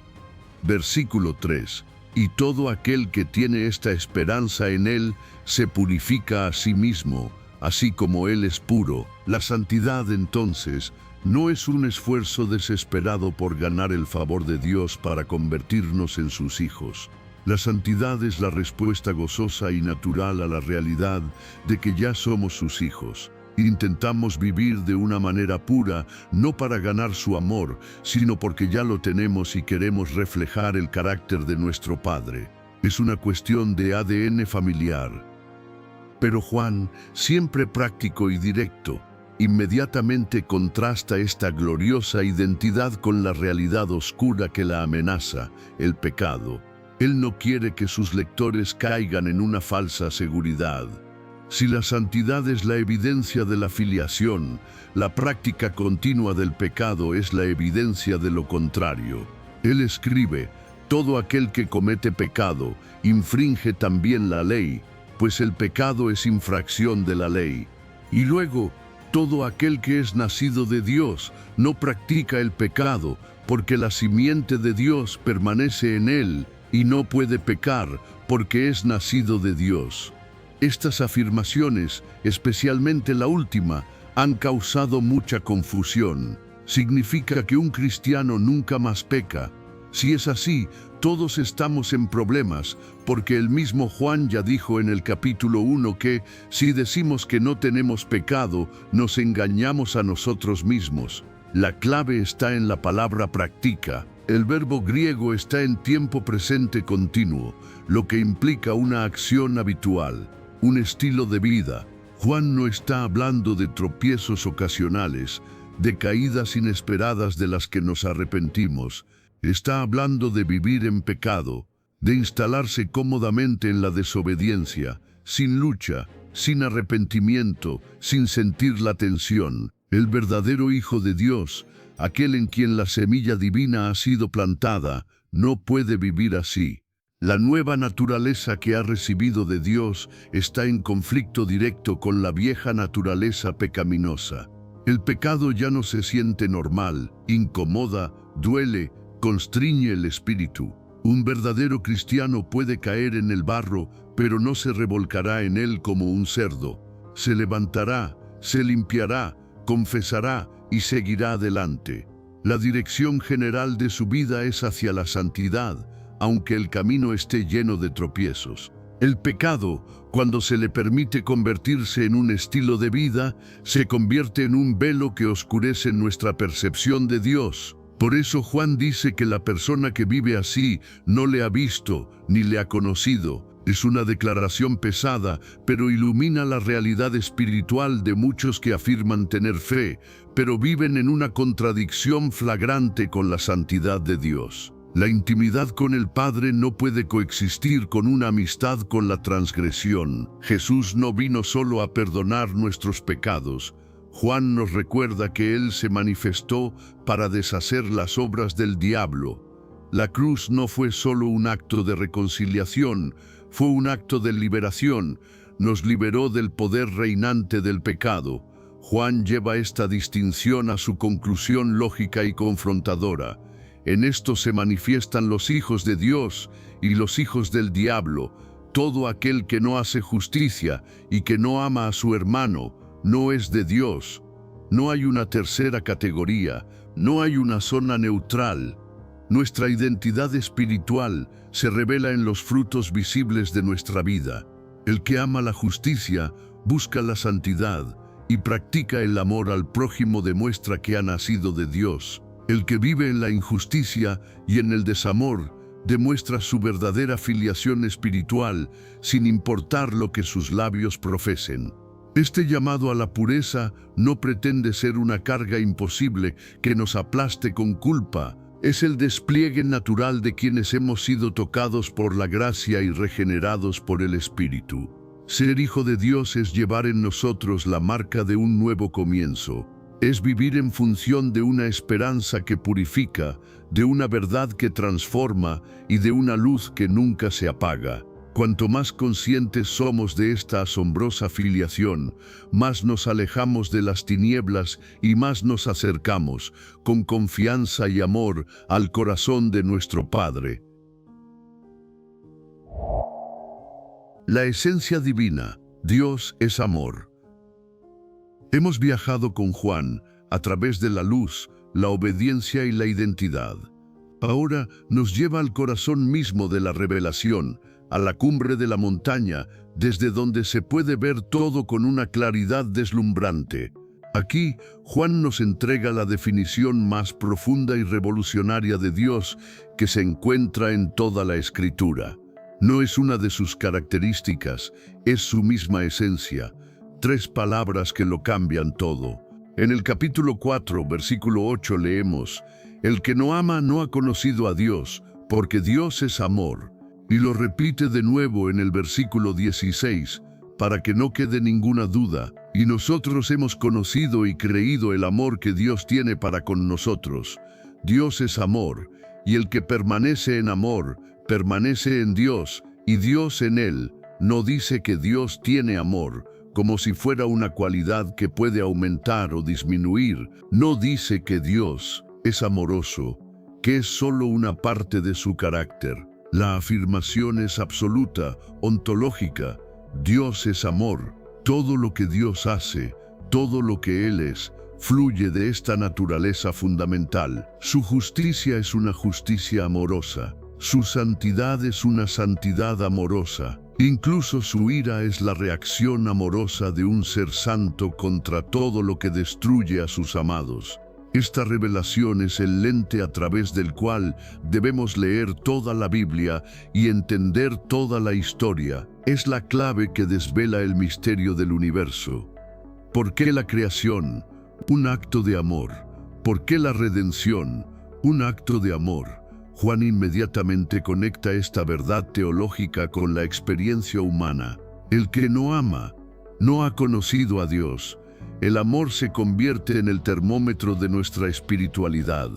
Versículo 3. Y todo aquel que tiene esta esperanza en Él se purifica a sí mismo, así como Él es puro. La santidad, entonces, no es un esfuerzo desesperado por ganar el favor de Dios para convertirnos en sus hijos. La santidad es la respuesta gozosa y natural a la realidad de que ya somos sus hijos. Intentamos vivir de una manera pura, no para ganar su amor, sino porque ya lo tenemos y queremos reflejar el carácter de nuestro Padre. Es una cuestión de ADN familiar. Pero Juan, siempre práctico y directo, inmediatamente contrasta esta gloriosa identidad con la realidad oscura que la amenaza, el pecado. Él no quiere que sus lectores caigan en una falsa seguridad. Si la santidad es la evidencia de la filiación, la práctica continua del pecado es la evidencia de lo contrario. Él escribe: todo aquel que comete pecado infringe también la ley, pues el pecado es infracción de la ley. Y luego, todo aquel que es nacido de Dios no practica el pecado, porque la simiente de Dios permanece en él y no puede pecar, porque es nacido de Dios. Estas afirmaciones, especialmente la última, han causado mucha confusión. Significa que un cristiano nunca más peca. Si es así, todos estamos en problemas, porque el mismo Juan ya dijo en el capítulo 1 que, si decimos que no tenemos pecado, nos engañamos a nosotros mismos. La clave está en la palabra practica. El verbo griego está en tiempo presente continuo, lo que implica una acción habitual, un estilo de vida. Juan no está hablando de tropiezos ocasionales, de caídas inesperadas de las que nos arrepentimos. Está hablando de vivir en pecado, de instalarse cómodamente en la desobediencia, sin lucha, sin arrepentimiento, sin sentir la tensión. El verdadero Hijo de Dios, aquel en quien la semilla divina ha sido plantada, no puede vivir así. La nueva naturaleza que ha recibido de Dios está en conflicto directo con la vieja naturaleza pecaminosa. El pecado ya no se siente normal, incomoda, duele, constriñe el espíritu. Un verdadero cristiano puede caer en el barro, pero no se revolcará en él como un cerdo. Se levantará, se limpiará, confesará y seguirá adelante. La dirección general de su vida es hacia la santidad, aunque el camino esté lleno de tropiezos. El pecado, cuando se le permite convertirse en un estilo de vida, se convierte en un velo que oscurece nuestra percepción de Dios. Por eso Juan dice que la persona que vive así no le ha visto ni le ha conocido. Es una declaración pesada, pero ilumina la realidad espiritual de muchos que afirman tener fe, pero viven en una contradicción flagrante con la santidad de Dios. La intimidad con el Padre no puede coexistir con una amistad con la transgresión. Jesús no vino solo a perdonar nuestros pecados. Juan nos recuerda que Él se manifestó para deshacer las obras del diablo. La cruz no fue solo un acto de reconciliación, fue un acto de liberación. Nos liberó del poder reinante del pecado. Juan lleva esta distinción a su conclusión lógica y confrontadora. En esto se manifiestan los hijos de Dios y los hijos del diablo. Todo aquel que no hace justicia y que no ama a su hermano no es de Dios. No hay una tercera categoría, no hay una zona neutral. Nuestra identidad espiritual se revela en los frutos visibles de nuestra vida. El que ama la justicia busca la santidad y practica el amor al prójimo demuestra que ha nacido de Dios. El que vive en la injusticia y en el desamor demuestra su verdadera filiación espiritual sin importar lo que sus labios profesen. Este llamado a la pureza no pretende ser una carga imposible que nos aplaste con culpa. Es el despliegue natural de quienes hemos sido tocados por la gracia y regenerados por el Espíritu. Ser hijo de Dios es llevar en nosotros la marca de un nuevo comienzo. Es vivir en función de una esperanza que purifica, de una verdad que transforma y de una luz que nunca se apaga. Cuanto más conscientes somos de esta asombrosa filiación, más nos alejamos de las tinieblas y más nos acercamos, con confianza y amor, al corazón de nuestro Padre. La esencia divina. Dios es amor. Hemos viajado con Juan a través de la luz, la obediencia y la identidad. Ahora nos lleva al corazón mismo de la revelación, a la cumbre de la montaña, desde donde se puede ver todo con una claridad deslumbrante. Aquí, Juan nos entrega la definición más profunda y revolucionaria de Dios que se encuentra en toda la Escritura. No es una de sus características, es su misma esencia. 3 palabras que lo cambian todo. En el capítulo 4, versículo 8 leemos: El que no ama no ha conocido a Dios, porque Dios es amor. Y lo repite de nuevo en el versículo 16, para que no quede ninguna duda, y nosotros hemos conocido y creído el amor que Dios tiene para con nosotros. Dios es amor, y el que permanece en amor, permanece en Dios, y Dios en él. No dice que Dios tiene amor, como si fuera una cualidad que puede aumentar o disminuir. No dice que Dios es amoroso, que es solo una parte de su carácter. La afirmación es absoluta, ontológica. Dios es amor. Todo lo que Dios hace, todo lo que Él es, fluye de esta naturaleza fundamental. Su justicia es una justicia amorosa. Su santidad es una santidad amorosa. Incluso su ira es la reacción amorosa de un ser santo contra todo lo que destruye a sus amados. Esta revelación es el lente a través del cual debemos leer toda la Biblia y entender toda la historia. Es la clave que desvela el misterio del universo. ¿Por qué la creación? Un acto de amor. ¿Por qué la redención? Un acto de amor. Juan inmediatamente conecta esta verdad teológica con la experiencia humana. El que no ama, no ha conocido a Dios. El amor se convierte en el termómetro de nuestra espiritualidad.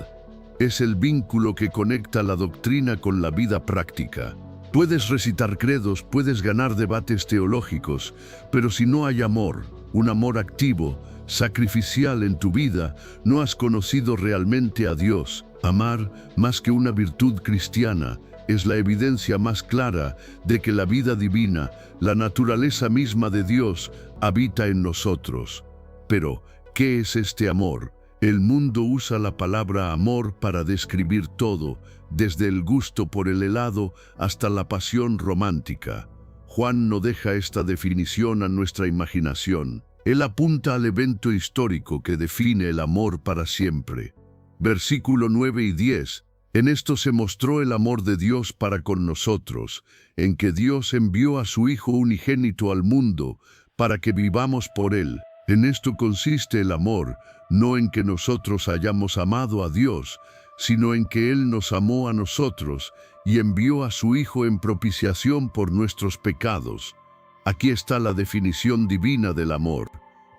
Es el vínculo que conecta la doctrina con la vida práctica. Puedes recitar credos, puedes ganar debates teológicos, pero si no hay amor, un amor activo, sacrificial en tu vida, no has conocido realmente a Dios. Amar, más que una virtud cristiana, es la evidencia más clara de que la vida divina, la naturaleza misma de Dios, habita en nosotros. Pero, ¿qué es este amor? El mundo usa la palabra amor para describir todo, desde el gusto por el helado hasta la pasión romántica. Juan no deja esta definición a nuestra imaginación. Él apunta al evento histórico que define el amor para siempre. Versículo 9 y 10. En esto se mostró el amor de Dios para con nosotros, en que Dios envió a su Hijo unigénito al mundo, para que vivamos por él. En esto consiste el amor, no en que nosotros hayamos amado a Dios, sino en que Él nos amó a nosotros y envió a su Hijo en propiciación por nuestros pecados. Aquí está la definición divina del amor.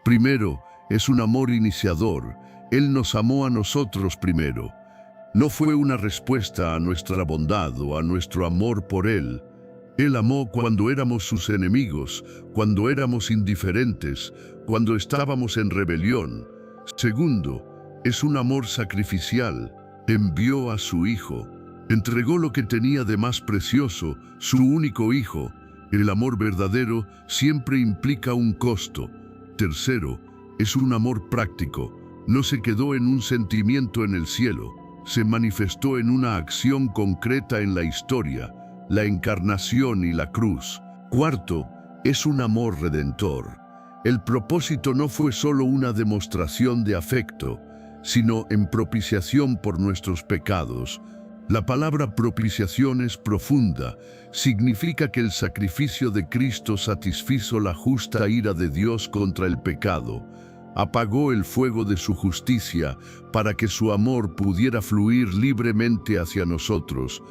Primero, es un amor iniciador. Él nos amó a nosotros primero. No fue una respuesta a nuestra bondad o a nuestro amor por Él. Él amó cuando éramos sus enemigos, cuando éramos indiferentes, cuando estábamos en rebelión. Segundo, es un amor sacrificial. Envió a su Hijo. Entregó lo que tenía de más precioso, su único Hijo. El amor verdadero siempre implica un costo. Tercero, es un amor práctico. No se quedó en un sentimiento en el cielo. Se manifestó en una acción concreta en la historia, la encarnación y la cruz. Cuarto, es un amor redentor. El propósito no fue solo una demostración de afecto, sino en propiciación por nuestros pecados. La palabra propiciación es profunda. Significa que el sacrificio de Cristo satisfizo la justa ira de Dios contra el pecado. Apagó el fuego de su justicia para que su amor pudiera fluir libremente hacia nosotros.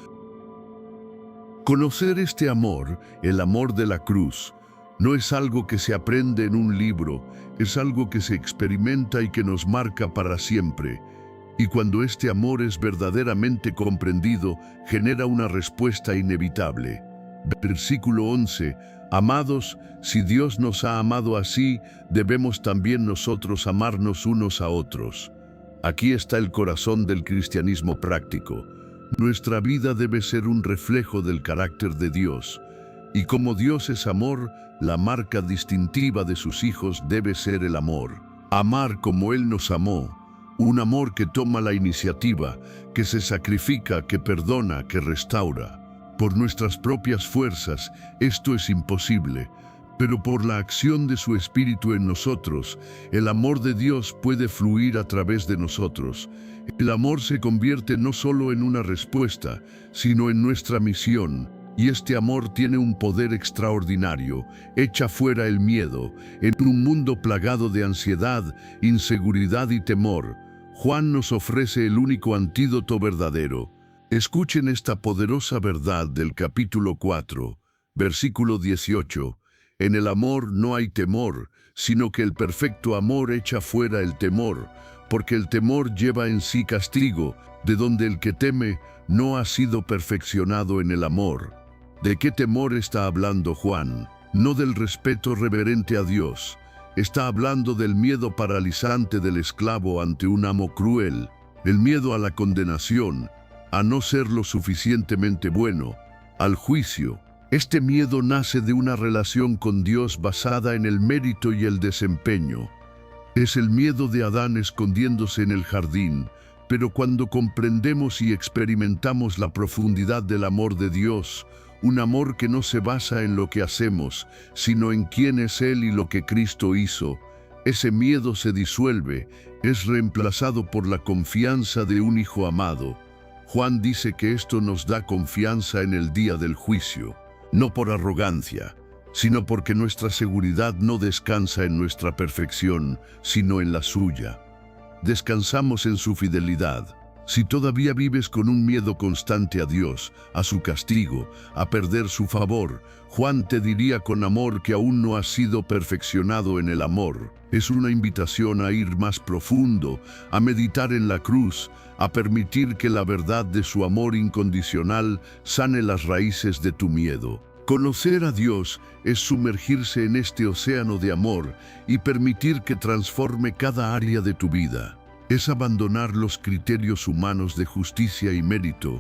Conocer este amor, el amor de la cruz, no es algo que se aprende en un libro, es algo que se experimenta y que nos marca para siempre. Y cuando este amor es verdaderamente comprendido, genera una respuesta inevitable. Versículo 11. Amados, si Dios nos ha amado así, debemos también nosotros amarnos unos a otros. Aquí está el corazón del cristianismo práctico. Nuestra vida debe ser un reflejo del carácter de Dios. Y como Dios es amor, la marca distintiva de sus hijos debe ser el amor. Amar como Él nos amó. Un amor que toma la iniciativa, que se sacrifica, que perdona, que restaura. Por nuestras propias fuerzas, esto es imposible, pero por la acción de su Espíritu en nosotros, el amor de Dios puede fluir a través de nosotros. El amor se convierte no solo en una respuesta, sino en nuestra misión. Y este amor tiene un poder extraordinario, echa fuera el miedo. En un mundo plagado de ansiedad, inseguridad y temor, Juan nos ofrece el único antídoto verdadero. Escuchen esta poderosa verdad del capítulo 4, versículo 18. En el amor no hay temor, sino que el perfecto amor echa fuera el temor, porque el temor lleva en sí castigo, de donde el que teme no ha sido perfeccionado en el amor. ¿De qué temor está hablando Juan? No del respeto reverente a Dios. Está hablando del miedo paralizante del esclavo ante un amo cruel, el miedo a la condenación, a no ser lo suficientemente bueno, al juicio. Este miedo nace de una relación con Dios basada en el mérito y el desempeño. Es el miedo de Adán escondiéndose en el jardín, pero cuando comprendemos y experimentamos la profundidad del amor de Dios, un amor que no se basa en lo que hacemos, sino en quién es Él y lo que Cristo hizo, ese miedo se disuelve, es reemplazado por la confianza de un Hijo amado. Juan dice que esto nos da confianza en el día del juicio, no por arrogancia, sino porque nuestra seguridad no descansa en nuestra perfección, sino en la suya. Descansamos en su fidelidad. Si todavía vives con un miedo constante a Dios, a su castigo, a perder su favor, Juan te diría con amor que aún no has sido perfeccionado en el amor. Es una invitación a ir más profundo, a meditar en la cruz, a permitir que la verdad de su amor incondicional sane las raíces de tu miedo. Conocer a Dios es sumergirse en este océano de amor y permitir que transforme cada área de tu vida. Es abandonar los criterios humanos de justicia y mérito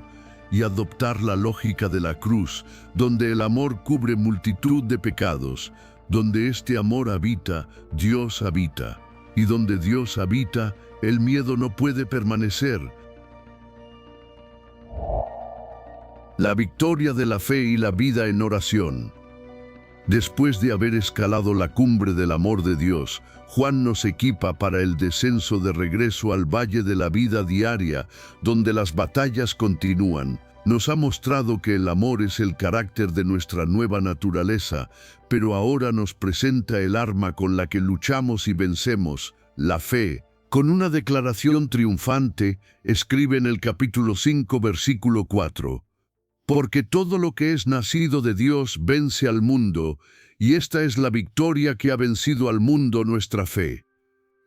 y adoptar la lógica de la cruz, donde el amor cubre multitud de pecados, donde este amor habita, Dios habita, y donde Dios habita, el miedo no puede permanecer. La victoria de la fe y la vida en oración. Después de haber escalado la cumbre del amor de Dios, Juan nos equipa para el descenso de regreso al valle de la vida diaria, donde las batallas continúan. Nos ha mostrado que el amor es el carácter de nuestra nueva naturaleza, pero ahora nos presenta el arma con la que luchamos y vencemos, la fe. Con una declaración triunfante, escribe en el capítulo 5, versículo 4. Porque todo lo que es nacido de Dios vence al mundo, y esta es la victoria que ha vencido al mundo, nuestra fe.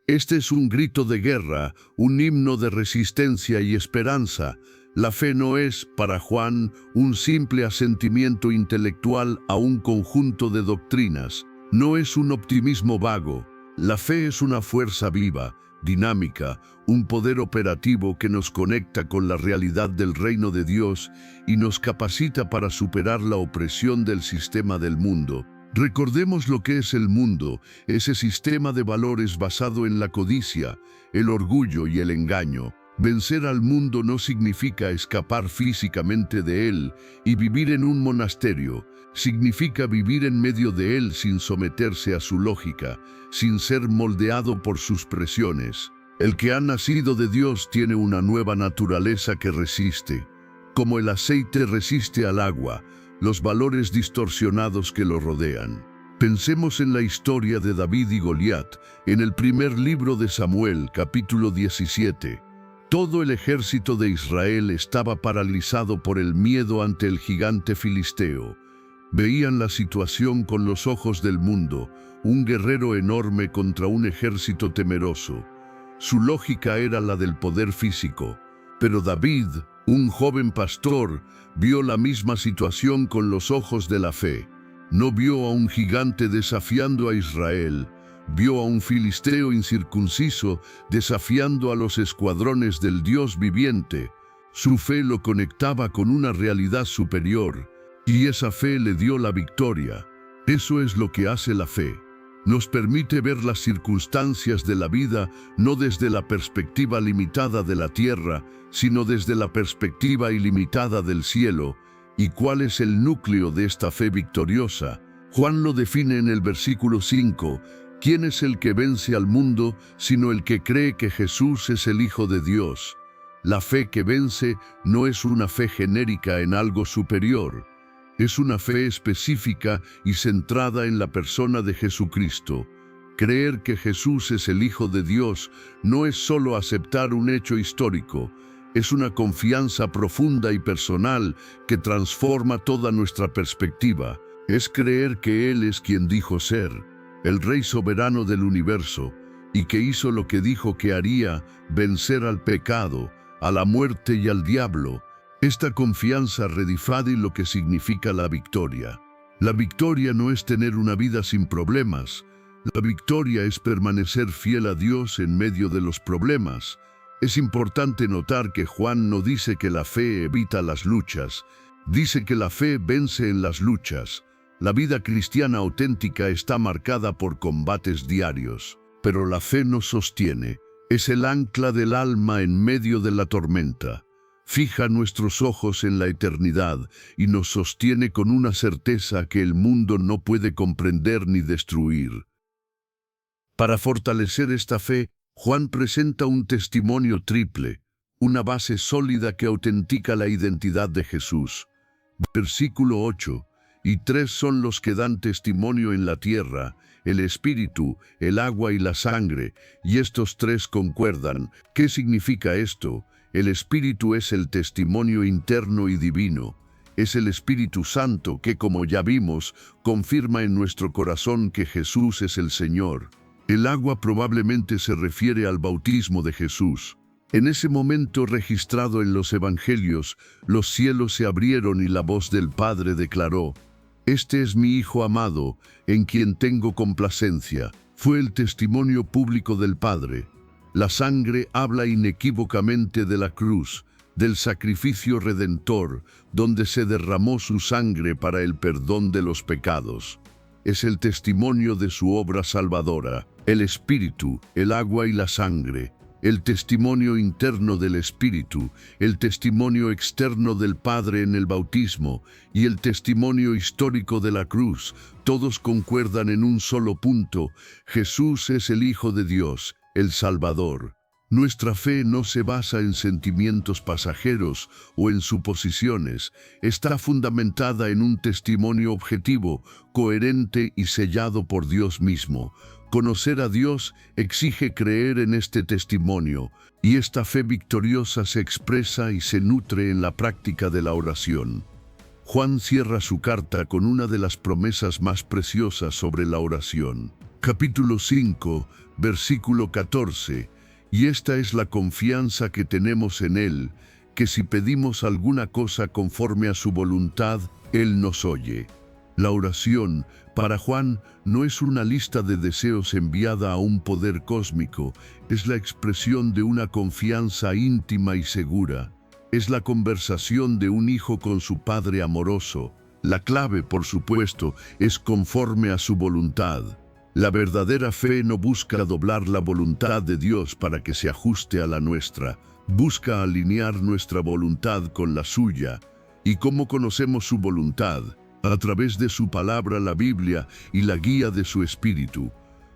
Este es un grito de guerra, un himno de resistencia y esperanza. La fe no es, para Juan, un simple asentimiento intelectual a un conjunto de doctrinas. No es un optimismo vago. La fe es una fuerza viva, dinámica, un poder operativo que nos conecta con la realidad del reino de Dios y nos capacita para superar la opresión del sistema del mundo. Recordemos lo que es el mundo, ese sistema de valores basado en la codicia, el orgullo y el engaño. Vencer al mundo no significa escapar físicamente de él y vivir en un monasterio. Significa vivir en medio de él sin someterse a su lógica, sin ser moldeado por sus presiones. El que ha nacido de Dios tiene una nueva naturaleza que resiste. Como el aceite resiste al agua, los valores distorsionados que lo rodean. Pensemos en la historia de David y Goliat, en el primer libro de Samuel, capítulo 17. Todo el ejército de Israel estaba paralizado por el miedo ante el gigante filisteo. Veían la situación con los ojos del mundo, un guerrero enorme contra un ejército temeroso. Su lógica era la del poder físico, pero David, un joven pastor, vio la misma situación con los ojos de la fe. No vio a un gigante desafiando a Israel, vio a un filisteo incircunciso desafiando a los escuadrones del Dios viviente. Su fe lo conectaba con una realidad superior, y esa fe le dio la victoria. Eso es lo que hace la fe. Nos permite ver las circunstancias de la vida no desde la perspectiva limitada de la tierra, sino desde la perspectiva ilimitada del cielo. ¿Y cuál es el núcleo de esta fe victoriosa? Juan lo define en el versículo 5. ¿Quién es el que vence al mundo, sino el que cree que Jesús es el Hijo de Dios? La fe que vence no es una fe genérica en algo superior. Es una fe específica y centrada en la persona de Jesucristo. Creer que Jesús es el Hijo de Dios no es solo aceptar un hecho histórico, es una confianza profunda y personal que transforma toda nuestra perspectiva. Es creer que Él es quien dijo ser, el Rey soberano del universo, y que hizo lo que dijo que haría, vencer al pecado, a la muerte y al diablo. Esta confianza redefine lo que significa la victoria. La victoria no es tener una vida sin problemas. La victoria es permanecer fiel a Dios en medio de los problemas. Es importante notar que Juan no dice que la fe evita las luchas, dice que la fe vence en las luchas. La vida cristiana auténtica está marcada por combates diarios, pero la fe nos sostiene. Es el ancla del alma en medio de la tormenta. Fija nuestros ojos en la eternidad y nos sostiene con una certeza que el mundo no puede comprender ni destruir. Para fortalecer esta fe, Juan presenta un testimonio triple, una base sólida que autentica la identidad de Jesús. Versículo 8. Y tres son los que dan testimonio en la tierra, el espíritu, el agua y la sangre, y estos tres concuerdan. ¿Qué significa esto? El espíritu es el testimonio interno y divino. Es el Espíritu Santo que, como ya vimos, confirma en nuestro corazón que Jesús es el Señor. El agua probablemente se refiere al bautismo de Jesús. En ese momento registrado en los Evangelios, los cielos se abrieron y la voz del Padre declaró: «Este es mi Hijo amado, en quien tengo complacencia». Fue el testimonio público del Padre. La sangre habla inequívocamente de la cruz, del sacrificio redentor, donde se derramó su sangre para el perdón de los pecados. Es el testimonio de su obra salvadora. El Espíritu, el agua y la sangre, el testimonio interno del Espíritu, el testimonio externo del Padre en el bautismo y el testimonio histórico de la cruz, todos concuerdan en un solo punto: Jesús es el Hijo de Dios, el Salvador. Nuestra fe no se basa en sentimientos pasajeros o en suposiciones, está fundamentada en un testimonio objetivo, coherente y sellado por Dios mismo. Conocer a Dios exige creer en este testimonio, y esta fe victoriosa se expresa y se nutre en la práctica de la oración. Juan cierra su carta con una de las promesas más preciosas sobre la oración. Capítulo 5, versículo 14. Y esta es la confianza que tenemos en Él, que si pedimos alguna cosa conforme a su voluntad, Él nos oye. La oración, para Juan, no es una lista de deseos enviada a un poder cósmico, es la expresión de una confianza íntima y segura. Es la conversación de un hijo con su padre amoroso. La clave, por supuesto, es conforme a su voluntad. La verdadera fe no busca doblar la voluntad de Dios para que se ajuste a la nuestra. Busca alinear nuestra voluntad con la suya. ¿Y cómo conocemos su voluntad? A través de su palabra, la Biblia, y la guía de su Espíritu.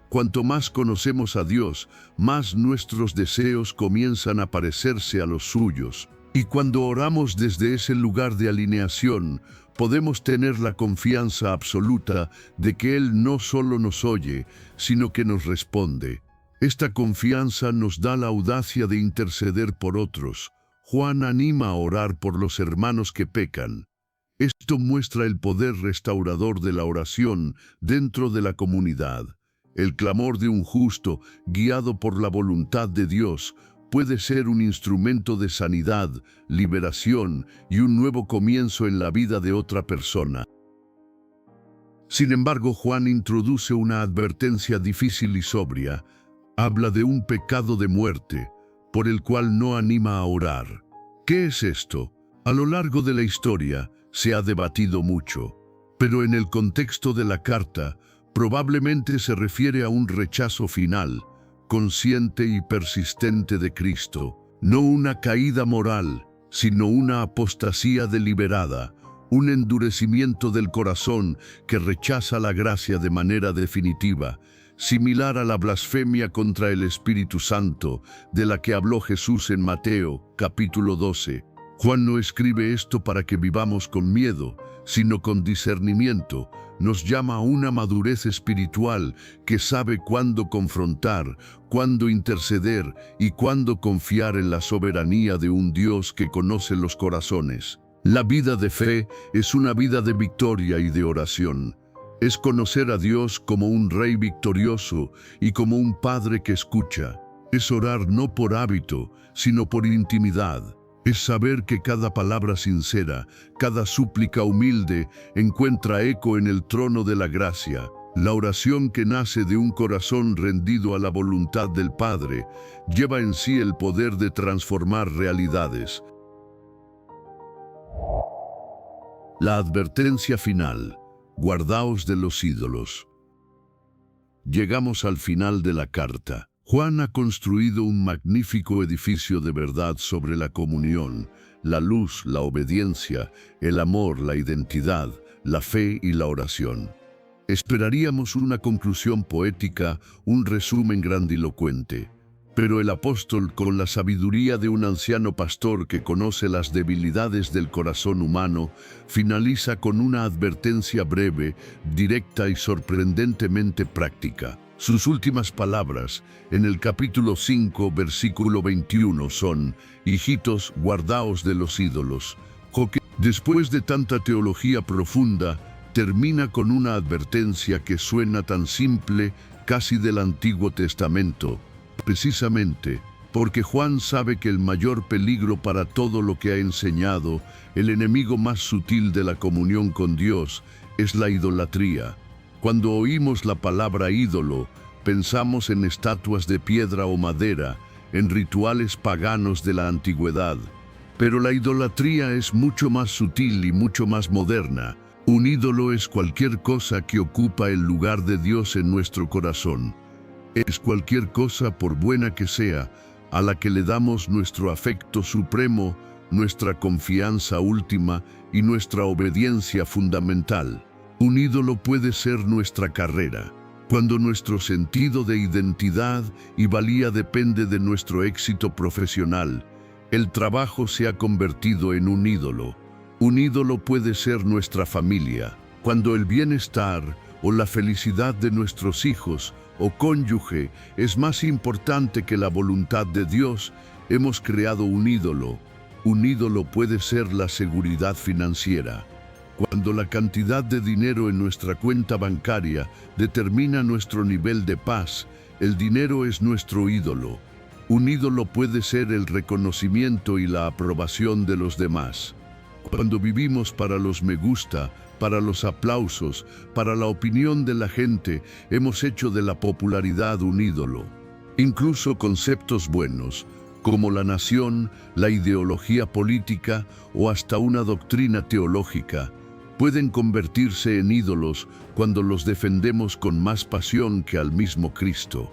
Cuanto más conocemos a Dios, más nuestros deseos comienzan a parecerse a los suyos. Y cuando oramos desde ese lugar de alineación, podemos tener la confianza absoluta de que Él no solo nos oye, sino que nos responde. Esta confianza nos da la audacia de interceder por otros. Juan anima a orar por los hermanos que pecan. Esto muestra el poder restaurador de la oración dentro de la comunidad. El clamor de un justo, guiado por la voluntad de Dios, puede ser un instrumento de sanidad, liberación y un nuevo comienzo en la vida de otra persona. Sin embargo, Juan introduce una advertencia difícil y sobria. Habla de un pecado de muerte, por el cual no anima a orar. ¿Qué es esto? A lo largo de la historia se ha debatido mucho, pero en el contexto de la carta probablemente se refiere a un rechazo final, consciente y persistente de Cristo, no una caída moral, sino una apostasía deliberada, un endurecimiento del corazón que rechaza la gracia de manera definitiva, similar a la blasfemia contra el Espíritu Santo, de la que habló Jesús en Mateo, capítulo 12. Juan no escribe esto para que vivamos con miedo, sino con discernimiento. Nos llama a una madurez espiritual que sabe cuándo confrontar, cuándo interceder y cuándo confiar en la soberanía de un Dios que conoce los corazones. La vida de fe es una vida de victoria y de oración. Es conocer a Dios como un Rey victorioso y como un Padre que escucha. Es orar no por hábito, sino por intimidad. Es saber que cada palabra sincera, cada súplica humilde, encuentra eco en el trono de la gracia. La oración que nace de un corazón rendido a la voluntad del Padre lleva en sí el poder de transformar realidades. La advertencia final: guardaos de los ídolos. Llegamos al final de la carta. Juan ha construido un magnífico edificio de verdad sobre la comunión, la luz, la obediencia, el amor, la identidad, la fe y la oración. Esperaríamos una conclusión poética, un resumen grandilocuente. Pero el apóstol, con la sabiduría de un anciano pastor que conoce las debilidades del corazón humano, finaliza con una advertencia breve, directa y sorprendentemente práctica. Sus últimas palabras, en el capítulo 5, versículo 21, son: «Hijitos, guardaos de los ídolos». Después de tanta teología profunda, termina con una advertencia que suena tan simple, casi del Antiguo Testamento. Precisamente porque Juan sabe que el mayor peligro para todo lo que ha enseñado, el enemigo más sutil de la comunión con Dios, es la idolatría. Cuando oímos la palabra ídolo, pensamos en estatuas de piedra o madera, en rituales paganos de la antigüedad. Pero la idolatría es mucho más sutil y mucho más moderna. Un ídolo es cualquier cosa que ocupa el lugar de Dios en nuestro corazón. Es cualquier cosa, por buena que sea, a la que le damos nuestro afecto supremo, nuestra confianza última y nuestra obediencia fundamental. Un ídolo puede ser nuestra carrera, cuando nuestro sentido de identidad y valía depende de nuestro éxito profesional. El trabajo se ha convertido en un ídolo. Un ídolo puede ser nuestra familia, cuando el bienestar o la felicidad de nuestros hijos o cónyuge es más importante que la voluntad de Dios. Hemos creado un ídolo. Un ídolo puede ser la seguridad financiera. Cuando la cantidad de dinero en nuestra cuenta bancaria determina nuestro nivel de paz, el dinero es nuestro ídolo. Un ídolo puede ser el reconocimiento y la aprobación de los demás. Cuando vivimos para los me gusta, para los aplausos, para la opinión de la gente, hemos hecho de la popularidad un ídolo. Incluso conceptos buenos, como la nación, la ideología política o hasta una doctrina teológica, pueden convertirse en ídolos cuando los defendemos con más pasión que al mismo Cristo.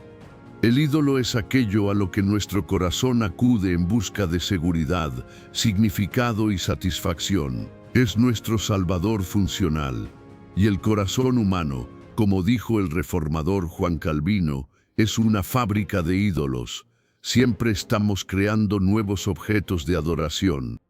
El ídolo es aquello a lo que nuestro corazón acude en busca de seguridad, significado y satisfacción. Es nuestro Salvador funcional. Y el corazón humano, como dijo el reformador Juan Calvino, es una fábrica de ídolos. Siempre estamos creando nuevos objetos de adoración.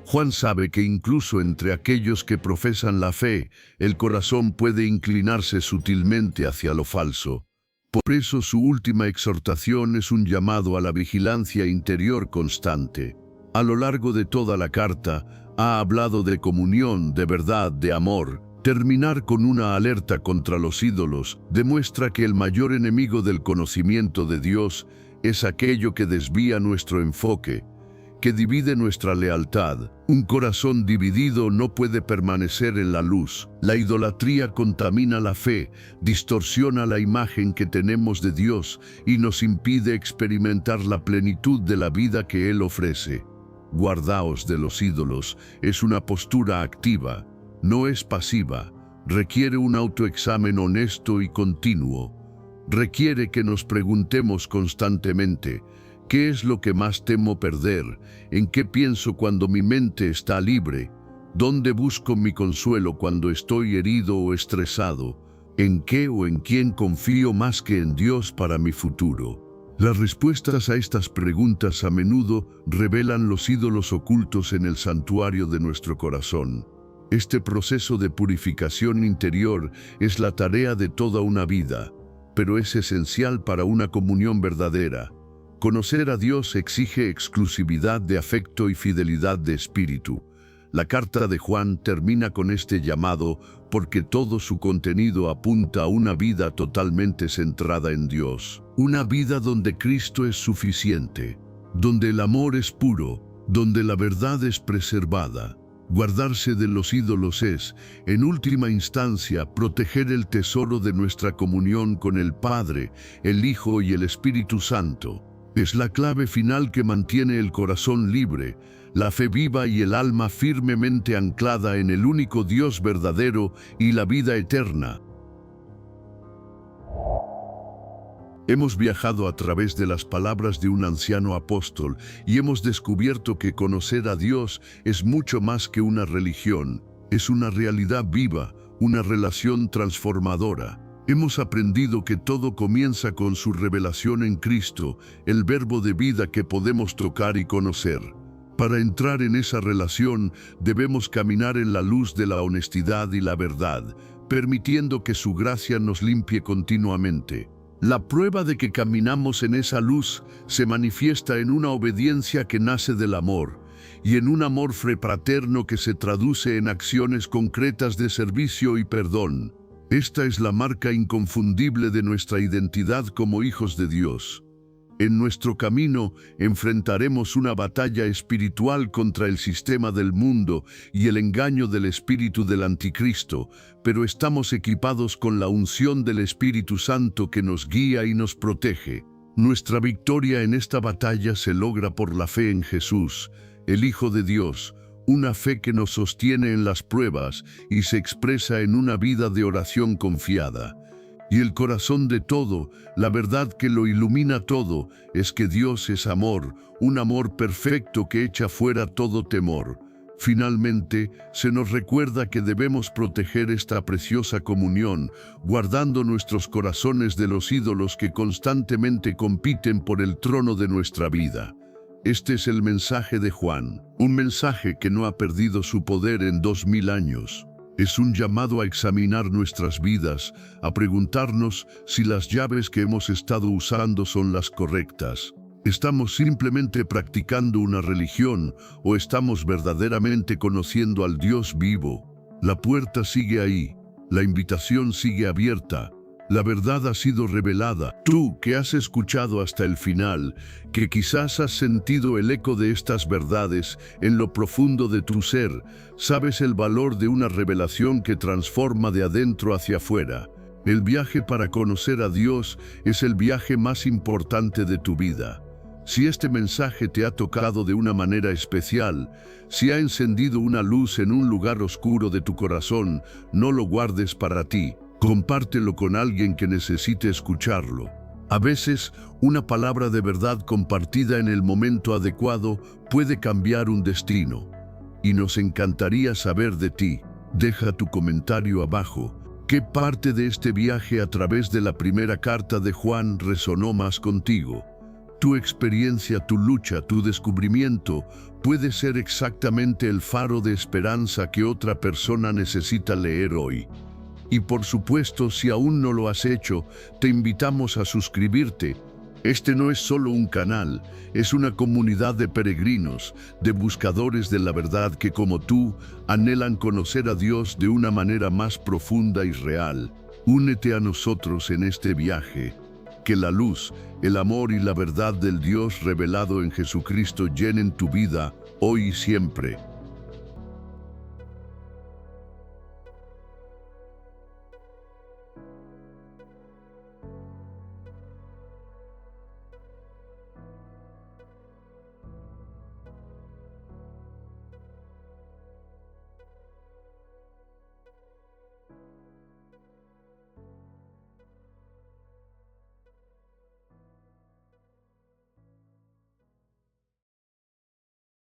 Juan sabe que incluso entre aquellos que profesan la fe, el corazón puede inclinarse sutilmente hacia lo falso. Por eso su última exhortación es un llamado a la vigilancia interior constante. A lo largo de toda la carta, ha hablado de comunión, de verdad, de amor. Terminar con una alerta contra los ídolos demuestra que el mayor enemigo del conocimiento de Dios es aquello que desvía nuestro enfoque, que divide nuestra lealtad. Un corazón dividido no puede permanecer en la luz. La idolatría contamina la fe, distorsiona la imagen que tenemos de Dios y nos impide experimentar la plenitud de la vida que Él ofrece. Guardaos de los ídolos es una postura activa, no es pasiva. Requiere un autoexamen honesto y continuo. Requiere que nos preguntemos constantemente: ¿qué es lo que más temo perder? ¿En qué pienso cuando mi mente está libre? ¿Dónde busco mi consuelo cuando estoy herido o estresado? ¿En qué o en quién confío más que en Dios para mi futuro? Las respuestas a estas preguntas a menudo revelan los ídolos ocultos en el santuario de nuestro corazón. Este proceso de purificación interior es la tarea de toda una vida, pero es esencial para una comunión verdadera. Conocer a Dios exige exclusividad de afecto y fidelidad de espíritu. La carta de Juan termina con este llamado porque todo su contenido apunta a una vida totalmente centrada en Dios. Una vida donde Cristo es suficiente, donde el amor es puro, donde la verdad es preservada. Guardarse de los ídolos es, en última instancia, proteger el tesoro de nuestra comunión con el Padre, el Hijo y el Espíritu Santo. Es la clave final que mantiene el corazón libre, la fe viva y el alma firmemente anclada en el único Dios verdadero y la vida eterna. Hemos viajado a través de las palabras de un anciano apóstol y hemos descubierto que conocer a Dios es mucho más que una religión, es una realidad viva, una relación transformadora. Hemos aprendido que todo comienza con su revelación en Cristo, el verbo de vida que podemos tocar y conocer. Para entrar en esa relación debemos caminar en la luz de la honestidad y la verdad, permitiendo que su gracia nos limpie continuamente. La prueba de que caminamos en esa luz se manifiesta en una obediencia que nace del amor y en un amor fraterno que se traduce en acciones concretas de servicio y perdón. Esta es la marca inconfundible de nuestra identidad como hijos de Dios. En nuestro camino enfrentaremos una batalla espiritual contra el sistema del mundo y el engaño del espíritu del anticristo, pero estamos equipados con la unción del Espíritu Santo que nos guía y nos protege. Nuestra victoria en esta batalla se logra por la fe en Jesús, el Hijo de Dios, una fe que nos sostiene en las pruebas y se expresa en una vida de oración confiada. Y el corazón de todo, la verdad que lo ilumina todo, es que Dios es amor, un amor perfecto que echa fuera todo temor. Finalmente, se nos recuerda que debemos proteger esta preciosa comunión, guardando nuestros corazones de los ídolos que constantemente compiten por el trono de nuestra vida. Este es el mensaje de Juan, un mensaje que no ha perdido su poder en 2000 años. Es un llamado a examinar nuestras vidas, a preguntarnos si las llaves que hemos estado usando son las correctas. ¿Estamos simplemente practicando una religión o estamos verdaderamente conociendo al Dios vivo? La puerta sigue ahí, la invitación sigue abierta. La verdad ha sido revelada. Tú, que has escuchado hasta el final, que quizás has sentido el eco de estas verdades en lo profundo de tu ser, sabes el valor de una revelación que transforma de adentro hacia afuera. El viaje para conocer a Dios es el viaje más importante de tu vida. Si este mensaje te ha tocado de una manera especial, si ha encendido una luz en un lugar oscuro de tu corazón, no lo guardes para ti. Compártelo con alguien que necesite escucharlo. A veces, una palabra de verdad compartida en el momento adecuado puede cambiar un destino. Y nos encantaría saber de ti. Deja tu comentario abajo. ¿Qué parte de este viaje a través de la primera carta de Juan resonó más contigo? Tu experiencia, tu lucha, tu descubrimiento puede ser exactamente el faro de esperanza que otra persona necesita leer hoy. Y por supuesto, si aún no lo has hecho, te invitamos a suscribirte. Este no es solo un canal, es una comunidad de peregrinos, de buscadores de la verdad que como tú, anhelan conocer a Dios de una manera más profunda y real. Únete a nosotros en este viaje. Que la luz, el amor y la verdad del Dios revelado en Jesucristo llenen tu vida, hoy y siempre.